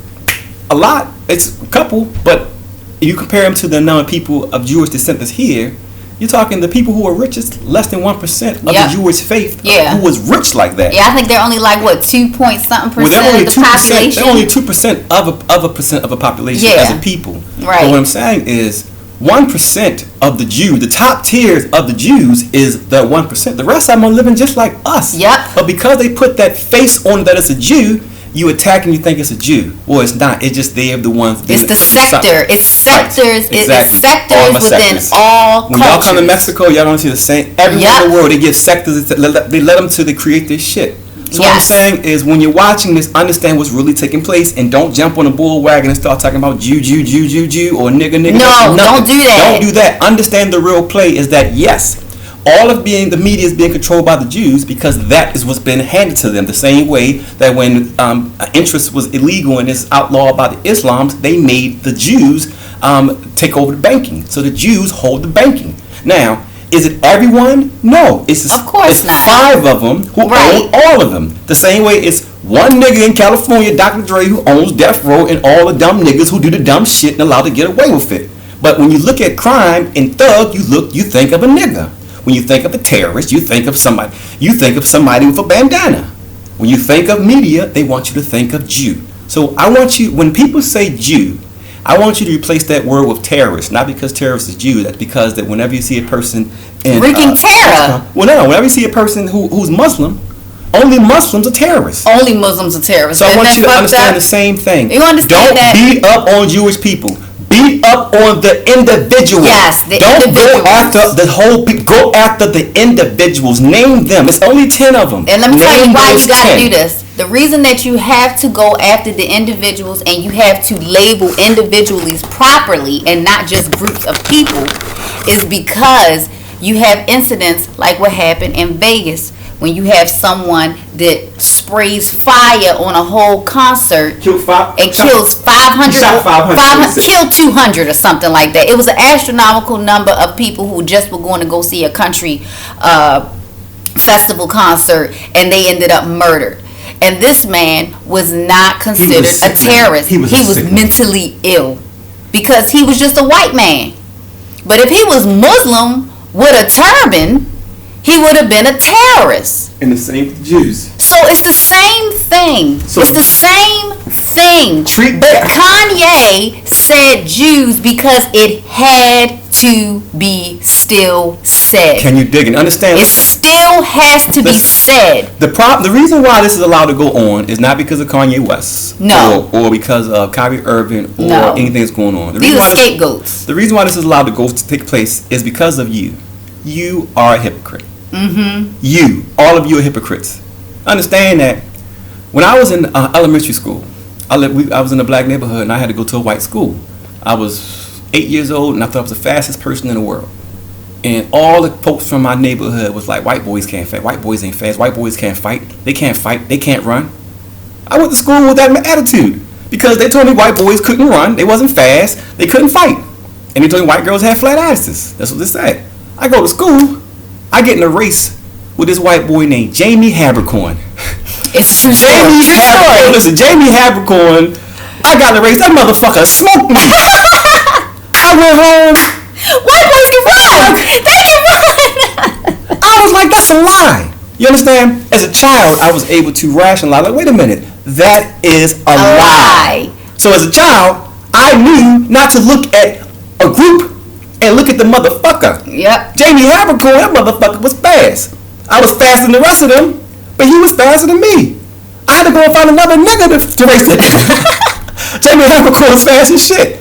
a lot. It's a couple, but you compare them to the number of people of Jewish descent that's here, you're talking the people who are richest, less than 1% of the Jewish faith who was rich like that. Yeah, I think they're only like, 2 point something percent they're only of the 2%, population? They're only 2% of a population as a people. Right. But what I'm saying is 1% of the Jews, the top tiers of the Jews is that 1%. The rest of them are living just like us. Yep. But because they put that face on that it's a Jew, you attack and you think it's a Jew. Well, it's not. It's just they're the ones. It's the sector. It's sectors. Right. It's Exactly. sectors within all when cultures. y'all come to Mexico, y'all don't see the same. Everywhere in the world, they get sectors. They let them to create this shit. So what I'm saying is, when you're watching this, understand what's really taking place, and don't jump on a bull wagon and start talking about Jew, or nigga. No, don't do that. Don't do that. Understand the real play is that yes, all of the media is being controlled by the Jews because that is what's been handed to them. The same way that when interest was illegal and it's outlawed by the Islams, they made the Jews take over the banking. So the Jews hold the banking. Now, is it everyone? No. Of course not. 5 of them who own all of them. The same way it's one nigga in California, Dr. Dre, who owns Death Row, and all the dumb niggas who do the dumb shit and allowed to get away with it. But when you look at crime and thug, you think of a nigga. When you think of a terrorist, you think of somebody with a bandana. When you think of media, they want you to think of Jew. So I want you, when people say Jew, I want you to replace that word with terrorist. Not because terrorist is Jew, that's because that whenever you see a person in freaking terror. Whenever you see a person who's Muslim, only Muslims are terrorists. Only Muslims are terrorists. So I want you to understand the same thing. You understand that? Don't beat up on Jewish people. Beat up on the individuals. Yes, Don't go after the whole people. Go after the individuals. Name them. It's only 10 of them. And let me tell you why you got to 10. do this. The reason that you have to go after the individuals and you have to label individuals properly and not just groups of people is because you have incidents like what happened in Vegas when you have someone that sprays fire on a whole concert and kills 500, killed 200 or something like that. It was an astronomical number of people who just were going to go see a country festival concert and they ended up murdered. And this man was not considered a terrorist. He was mentally ill because he was just a white man. But if he was Muslim with a turban, he would have been a terrorist. And the same with Jews. So it's the same thing. It's the same thing. But Kanye said Jews because it had to be still said. Can you dig and understand? It still has to be said. The reason why this is allowed to go on is not because of Kanye West. No. Or because of KYRIE Irving or anything that's going on. These are scapegoats. The reason why this is allowed to take place is because of you. You are a hypocrite. You, all of you are hypocrites. Understand that when I was in elementary school, I was in a black neighborhood and I had to go to a white school. I was 8 years old and I thought I was the fastest person in the world. And all the folks from my neighborhood was like, white boys can't fight. White boys ain't fast. White boys can't fight. They can't fight. They can't run. I went to school with that attitude because they told me white boys couldn't run. They wasn't fast. They couldn't fight. And they told me white girls had flat asses. That's what they said. I go to school. I get in a race with this white boy named Jamie Habercorn. It's true story. Listen, Jamie Habercorn, I got in a race. That motherfucker smoked me. I went home. White boys can run. They can run. I was like, that's a lie. You understand? As a child, I was able to rationalize. Like, wait a minute, that is a lie. So as a child, I knew not to look at a group and look at the motherfucker. Yep. Jamie Habercorn, that motherfucker was fast. I was faster than the rest of them, but he was faster than me. I had to go and find another nigga to race with. Jamie Habercorn was fast as shit.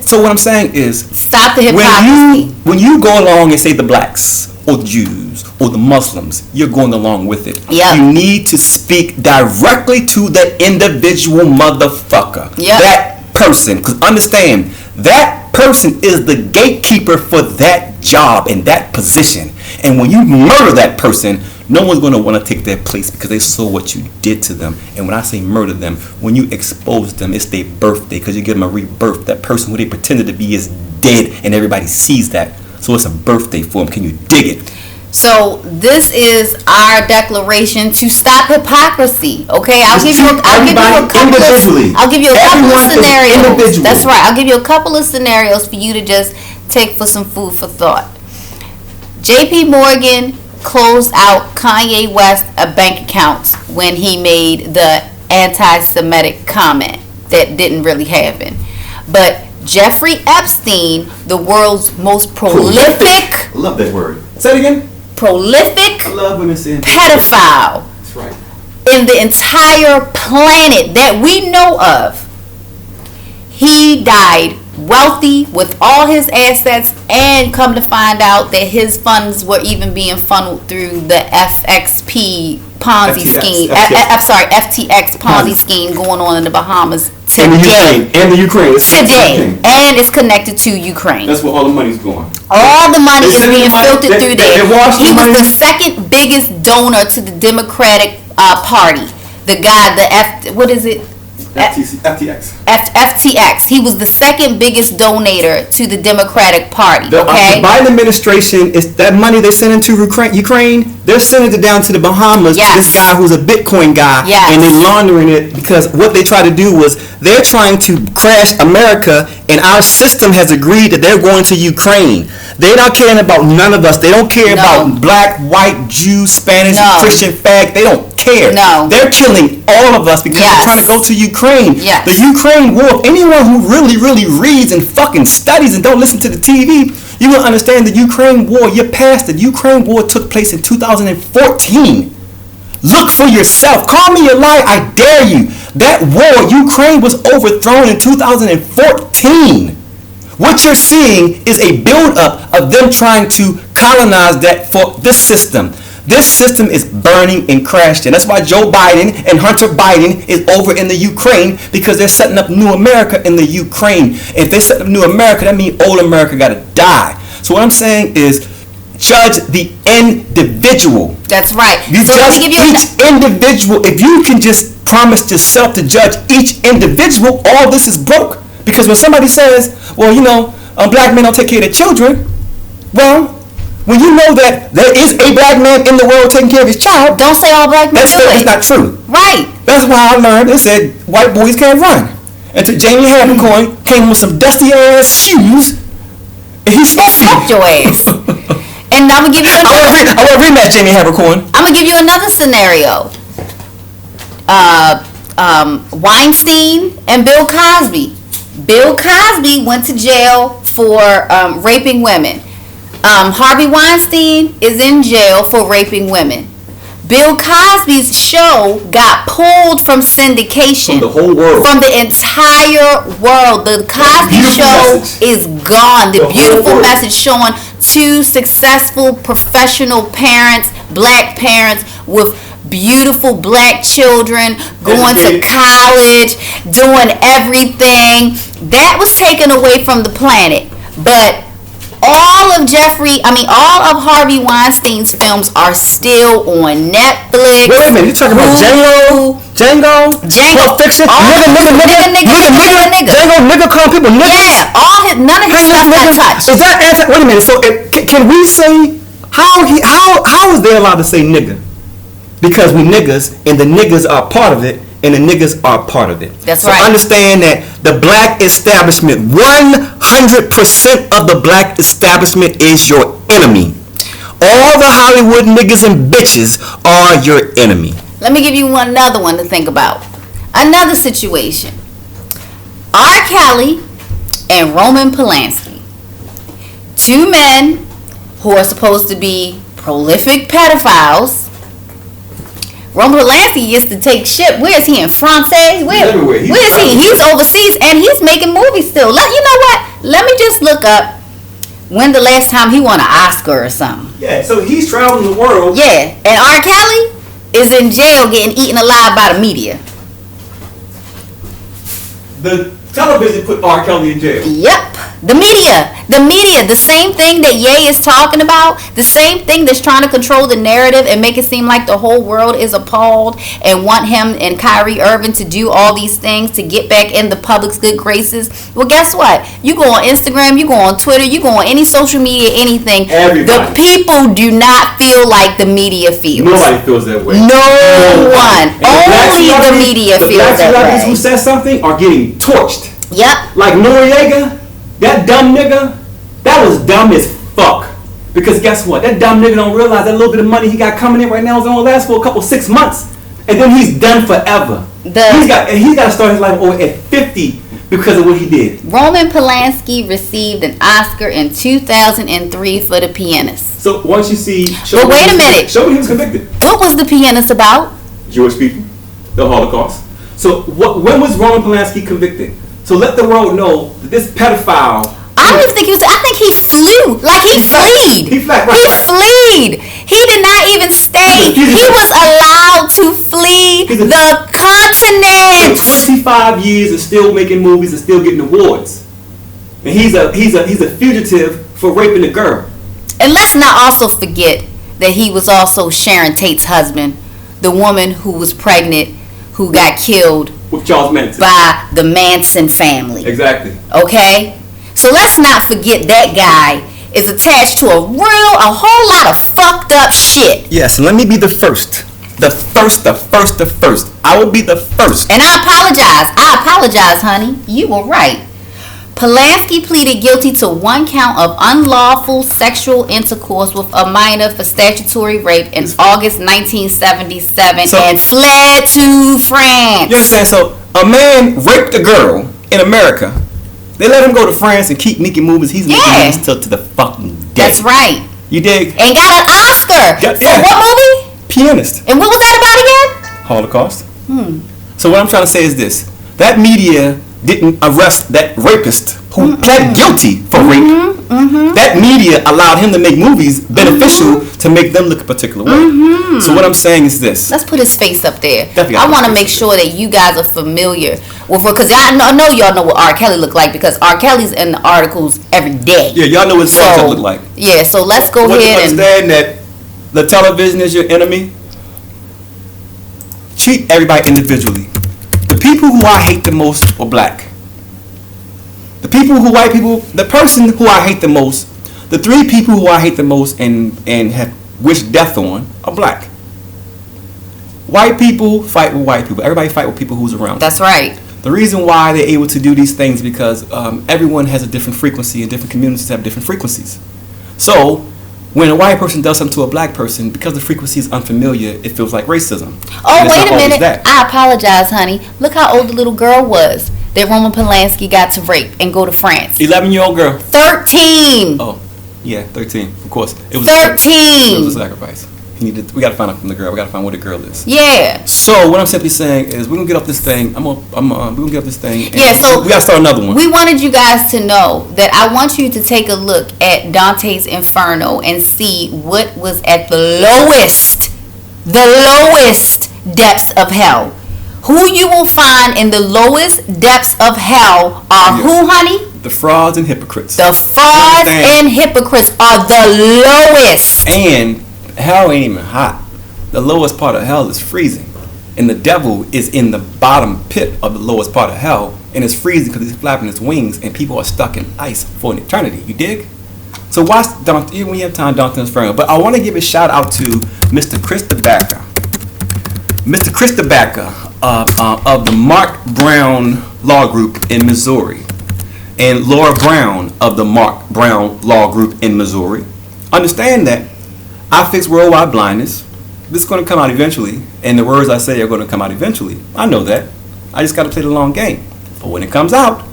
So what I'm saying is, stop the hypocrisy. When you go along and say the blacks or the Jews or the Muslims, you're going along with it. Yep. You need to speak directly to the individual motherfucker. Yep. That person. Because understand, that person is the gatekeeper for that job and that position. And when you murder that person, no one's going to want to take their place because they saw what you did to them. And when I say murder them, when you expose them, it's their birthday because you give them a rebirth. That person who they pretended to be is dead and everybody sees that. So it's a birthday for them. Can you dig it? So this is our declaration to stop hypocrisy. Okay, I'll give you a couple of scenarios. That's right. I'll give you a couple of scenarios for you to just take for some food for thought. J.P. Morgan closed out Kanye West a bank account when he made the anti-Semitic comment that didn't really happen. But Jeffrey Epstein, the world's most prolific, I love that word. Say it again. Prolific I love women saying pedophile. That's right. In the entire planet that we know of. He died wealthy with all his assets, and come to find out that his funds were even being funneled through the FXP Ponzi scheme. FTX Ponzi scheme going on in the Bahamas today. And the Ukraine. Today. And it's connected to Ukraine. That's where all the money's going. All the money is being filtered through there. He was the second biggest donor to the Democratic Party. The guy, what is it? FTX. FTX. He was the second biggest donator to the Democratic Party. The Biden administration is that money they send into Ukraine. They're sending it down to the Bahamas to this guy who's a Bitcoin guy, and they're laundering it because what they try to do was they're trying to crash America, and our system has agreed that they're going to Ukraine. They're not caring about none of us. They don't care about black, white, Jew, Spanish, Christian, fag. They don't care. No. They're killing all of us because they're trying to go to Ukraine. Yes. The Ukraine war, anyone who really, really reads and fucking studies and don't listen to the TV, you will understand the Ukraine war. You're past it. Ukraine war took place in 2014. Look for yourself. Call me a liar. I dare you. That war, Ukraine was overthrown in 2014. What you're seeing is a build-up of them trying to colonize that for this system. This system is burning and crashed, and that's why Joe Biden and Hunter Biden is over in the Ukraine, because they're setting up new America in the Ukraine. If they set up new America, that means old America got to die. So what I'm saying is, judge the individual. That's right. You judge each individual. If you can just promise yourself to judge each individual, all this is broke. Because when somebody says, well, you know, black men don't take care of their children, well, when you know that there is a black man in the world taking care of his child, don't say all black men do it. That's not true. Right. That's why I learned. They said white boys can't run. And Jamie Habercorn came with some dusty ass shoes, and he smoked your ass. And I'm gonna give you. I want to rematch Jamie Habercorn. I'm gonna give you another scenario. Weinstein and Bill Cosby. Bill Cosby went to jail for raping women. Harvey Weinstein is in jail for raping women. Bill Cosby's show got pulled from syndication. From the whole world. From the entire world. The Cosby Show is gone. The beautiful message showing two successful professional parents, black parents with beautiful black children going to college, doing everything. That was taken away from the planet. But all of Harvey Weinstein's films are still on Netflix. Wait a minute, you talking about Django, Pulp Fiction, nigga, Django, nigga, calling people niggas. Yeah, none of his stuff got touched. Is that anti? Wait a minute. So can we say how is they allowed to say nigga? Because we niggas and the niggas are part of it. And the niggas are part of it. That's right. So understand that the black establishment, 100% of the black establishment is your enemy. All the Hollywood niggas and bitches are your enemy. Let me give you another one to think about. Another situation. R. Kelly and Roman Polanski. Two men who are supposed to be prolific pedophiles. Roman Polanski used to take shit. Where is he, in France? Where is he? He's overseas and he's making movies still. You know what? Let me just look up when the last time he won an Oscar or something. Yeah, so he's traveling the world. Yeah, and R. Kelly is in jail getting eaten alive by the media. The television put R. Kelly in jail. Yep. The media, the same thing that Ye is talking about, the same thing that's trying to control the narrative and make it seem like the whole world is appalled and want him and Kyrie Irving to do all these things to get back in the public's good graces. Well, guess what? You go on Instagram, you go on Twitter, you go on any social media, anything. Everybody. The people do not feel like the media feels. Nobody feels that way. No one. Only the media feels that way. The who says something are getting torched. Yep. Like Noriega. That dumb nigga, that was dumb as fuck. Because guess what? That dumb nigga don't realize that little bit of money he got coming in right now is only last for a couple 6 months. And then he's done forever. He's got to start his life over at 50 because of what he did. Roman Polanski received an Oscar in 2003 for The Pianist. So once you see... But wait a minute. Show when he was convicted. What was The Pianist about? Jewish people. The Holocaust. So when was Roman Polanski convicted? So let the world know that this pedophile... I don't even think he was... I think he flew. Like he fleed. He fleed. He did not even stay. He was allowed to flee the continent. 25 years and still making movies and still getting awards. And he's a fugitive for raping a girl. And let's not also forget that he was also Sharon Tate's husband, the woman who was pregnant, who got killed with Charles Manson by the Manson family. Exactly. Okay? So let's not forget that guy is attached to a whole lot of fucked up shit. Yes, let me be the first. The first. I will be the first. And I apologize, honey. You were right. Polanski pleaded guilty to 1 count of unlawful sexual intercourse with a minor for statutory rape in August 1977 and fled to France. You understand? So a man raped a girl in America. They let him go to France and keep making movies. He's making movies till to the fucking death. That's right. You dig? And got an Oscar for what movie? Pianist. And what was that about again? Holocaust. So what I'm trying to say is this: that media didn't arrest that rapist who pled guilty for rape. That media allowed him to make movies beneficial to make them look a particular way. So what I'm saying is this. Let's put his face up there. Definitely I want to make sure that you guys are familiar with, because I know y'all know what R. Kelly looked like, because R. Kelly's in the articles every day. Yeah, y'all know what his content look like. Yeah, so let's go ahead and understand that the television is your enemy. Treat everybody individually. The people who I hate the most are black. The person who I hate the most, the 3 people who I hate the most and have wished death on are black. White people fight with white people. Everybody fight with people who's around them. That's right. The reason why they're able to do these things is because everyone has a different frequency and different communities have different frequencies. So when a white person does something to a black person, because the frequency is unfamiliar, it feels like racism. Oh, wait a minute. I apologize, honey. Look how old the little girl was that Roman Polanski got to rape and go to France. 11-year-old girl. 13. Oh, yeah, 13. Of course. It was 13. It was a sacrifice. We got to find out from the girl. We got to find where the girl is. Yeah. So what I'm simply saying is we're gonna get off this thing. We're gonna get off this thing. Yeah. So we gotta start another one. We wanted you guys to know that I want you to take a look at Dante's Inferno and see what was at the lowest depths of hell. Who you will find in the lowest depths of hell are who, honey? The frauds and hypocrites. The frauds and hypocrites are the lowest. And hell ain't even hot. The lowest part of hell is freezing. And the devil is in the bottom pit of the lowest part of hell. And it's freezing because he's flapping his wings and people are stuck in ice for an eternity. You dig? So watch Dante, when you have time, Dante's Inferno. But I want to give a shout out to Mr. Chris DeBacca. Mr. Chris DeBacca of the Mark Brown Law Group in Missouri. And Laura Brown of the Mark Brown Law Group in Missouri. Understand that I fix worldwide blindness. This is going to come out eventually. And the words I say are going to come out eventually. I know that. I just got to play the long game. But when it comes out,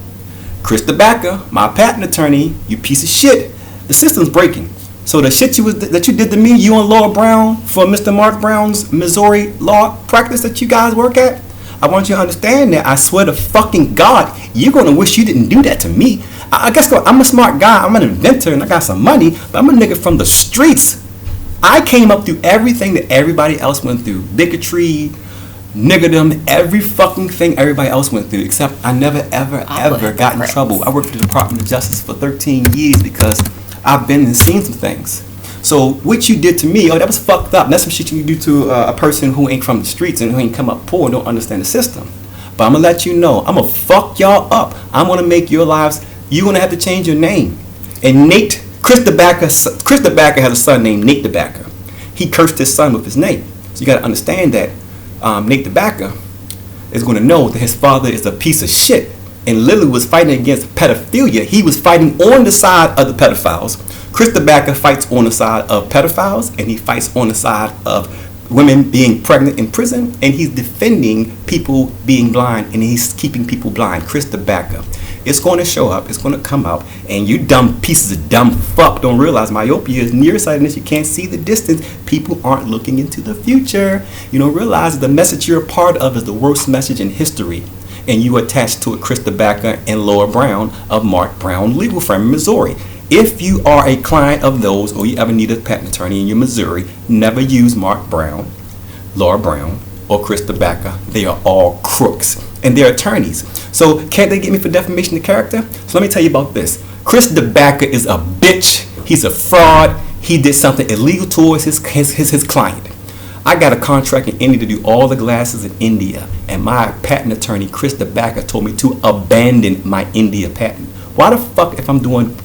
Chris DeBacca, my patent attorney, you piece of shit, the system's breaking. So the shit that you did to me, you and Laura Brown, for Mr. Mark Brown's Missouri law practice that you guys work at, I want you to understand that I swear to fucking God, you're going to wish you didn't do that to me. I guess what? I'm a smart guy. I'm an inventor and I got some money, but I'm a nigga from the streets. I came up through everything that everybody else went through. Bigotry, niggerdom, every fucking thing everybody else went through, except I never, ever got in trouble. I worked at the Department of Justice for 13 years because I've been and seen some things. So what you did to me, that was fucked up. That's some shit you do to a person who ain't from the streets and who ain't come up poor and don't understand the system. But I'm going to let you know, I'm going to fuck y'all up. I'm going to make your lives, you're going to have to change your name. And Chris DeBacca has a son named Nate DeBacca. He cursed his son with his name. So you got to understand that Nate DeBacca is going to know that his father is a piece of shit and literally was fighting against pedophilia. He was fighting on the side of the pedophiles. Chris DeBacca fights on the side of pedophiles and he fights on the side of women being pregnant in prison, and he's defending people being blind and he's keeping people blind. Chris DeBacca. It's going to show up, it's going to come out, and you dumb pieces of dumb fuck don't realize myopia is nearsightedness. You can't see the distance. People aren't looking into the future. You don't realize the message you're a part of is the worst message in history, and you attached to it Chris DeBacca and Laura Brown of Mark Brown Legal Firm in Missouri. If you are a client of those or you ever need a patent attorney in your Missouri, never use Mark Brown, Laura Brown, or Chris DeBacca. They are all crooks and they're attorneys. So can't they get me for defamation of character? So let me tell you about this. Chris DeBacca is a bitch. He's a fraud. He did something illegal towards his client. I got a contract in India to do all the glasses in India, and my patent attorney Chris DeBacca told me to abandon my India patent. Why the fuck, if I'm doing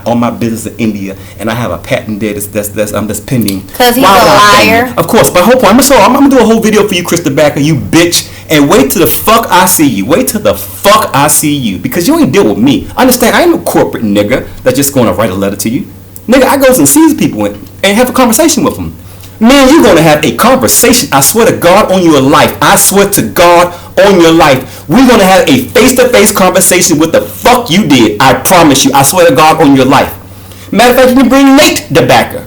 all my business in India and I have a patent there that's pending? Because he's a liar. Of course, but I'm gonna do a whole video for you, Chris DeBacca, you bitch, and wait till the fuck I see you. Wait till the fuck I see you, because you ain't deal with me. Understand? I ain't no corporate nigga that's just gonna write a letter to you. Nigga, I goes and sees people and have a conversation with them. Man, you're gonna have a conversation. I swear to God on your life. I swear to God on your life. We're gonna have a face-to-face conversation with the fuck you did. I promise you. I swear to God on your life. Matter of fact, you can bring Nate DeBacca.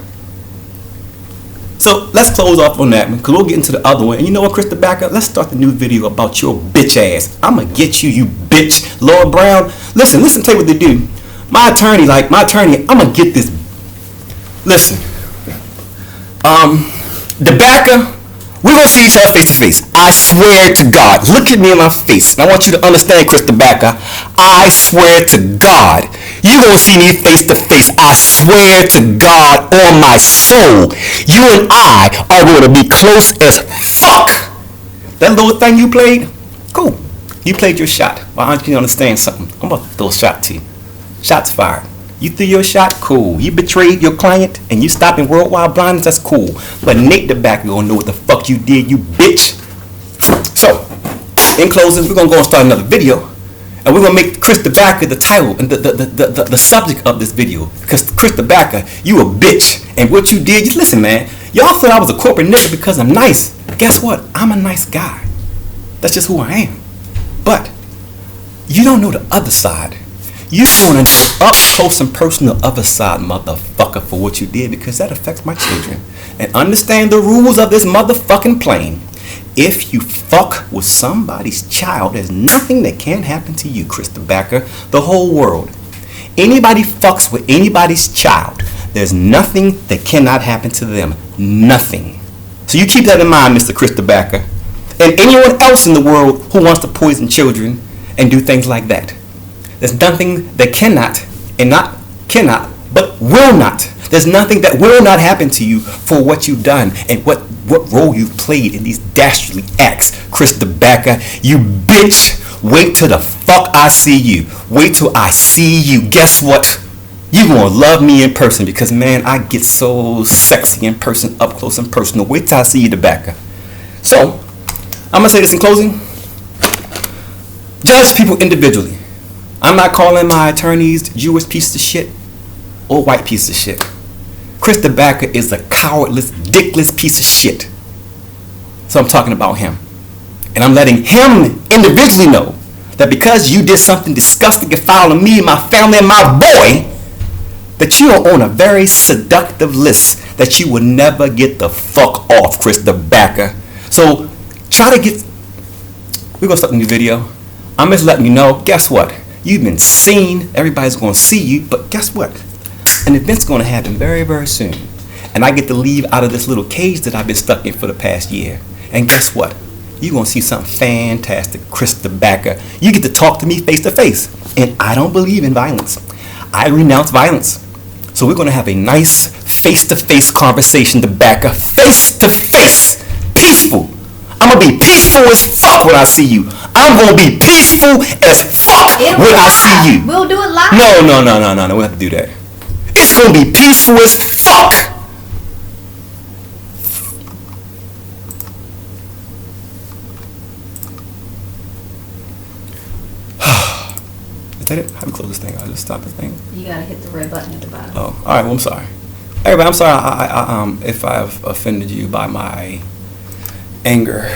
So let's close off on that, because we'll get into the other one. And you know what, Chris DeBacca? Let's start the new video about your bitch ass. I'ma get you, you bitch. Laura Brown. Listen, play what they do. My attorney, I'ma get this. Listen. DeBacca, we're going to see each other face to face. I swear to God. Look at me in my face. And I want you to understand, Chris DeBacca, I swear to God, you're going to see me face to face. I swear to God on my soul, you and I are going to be close as fuck. That little thing you played, cool. You played your shot. Why don't you understand something? I'm about to throw a shot to you. Shots fired. You threw your shot, cool. You betrayed your client and you stopping worldwide blindness, that's cool. But Nate DeBacca gonna know what the fuck you did, you bitch. So, in closing, we're gonna go and start another video, and we're gonna make Chris DeBacca the title and the subject of this video. Because Chris DeBacca, you a bitch, and what you did, just listen, man. Y'all thought I was a corporate nigga because I'm nice. Guess what? I'm a nice guy. That's just who I am. But you don't know the other side. You're going to know up close and personal other side, motherfucker, for what you did, because that affects my children. And understand the rules of this motherfucking plane. If you fuck with somebody's child, there's nothing that can happen to you, Chris DeBacca, the whole world. Anybody fucks with anybody's child, there's nothing that cannot happen to them. Nothing. So you keep that in mind, Mr. Chris DeBacca. And anyone else in the world who wants to poison children and do things like that. There's nothing that cannot, and not cannot, but will not. There's nothing that will not happen to you for what you've done and what role you've played in these dastardly acts. Chris DeBacca, you bitch. Wait till the fuck I see you. Wait till I see you. Guess what? You gonna love me in person because, man, I get so sexy in person, up close and personal. Wait till I see you, DeBacca. So, I'm gonna say this in closing. Judge people individually. I'm not calling my attorneys Jewish pieces of shit or white pieces of shit. Chris DeBacca is a cowardless, dickless piece of shit. So I'm talking about him. And I'm letting him individually know that because you did something disgusting and foul to me, my family, and my boy, that you are on a very seductive list that you will never get the fuck off, Chris DeBacca. So try to get... We're going to start a new video. I'm just letting you know, guess what? You've been seen. Everybody's going to see you. But guess what? An event's going to happen very, very soon. And I get to leave out of this little cage that I've been stuck in for the past year. And guess what? You're going to see something fantastic, Chris DeBacca. You get to talk to me face to face. And I don't believe in violence. I renounce violence. So we're going to have a nice face-to-face conversation, DeBacca. Face-to-face. Peaceful. I'm going to be peaceful as fuck when I see you. I'm going to be peaceful as fuck when I see you. We'll do it live. No. We don't have to do that. It's going to be peaceful as fuck. Is that it? How do we close this thing? I'll just stop this thing. You gotta hit the red button at the bottom. Oh, all right. Well, I'm sorry. Everybody, I'm sorry if I've offended you by my anger.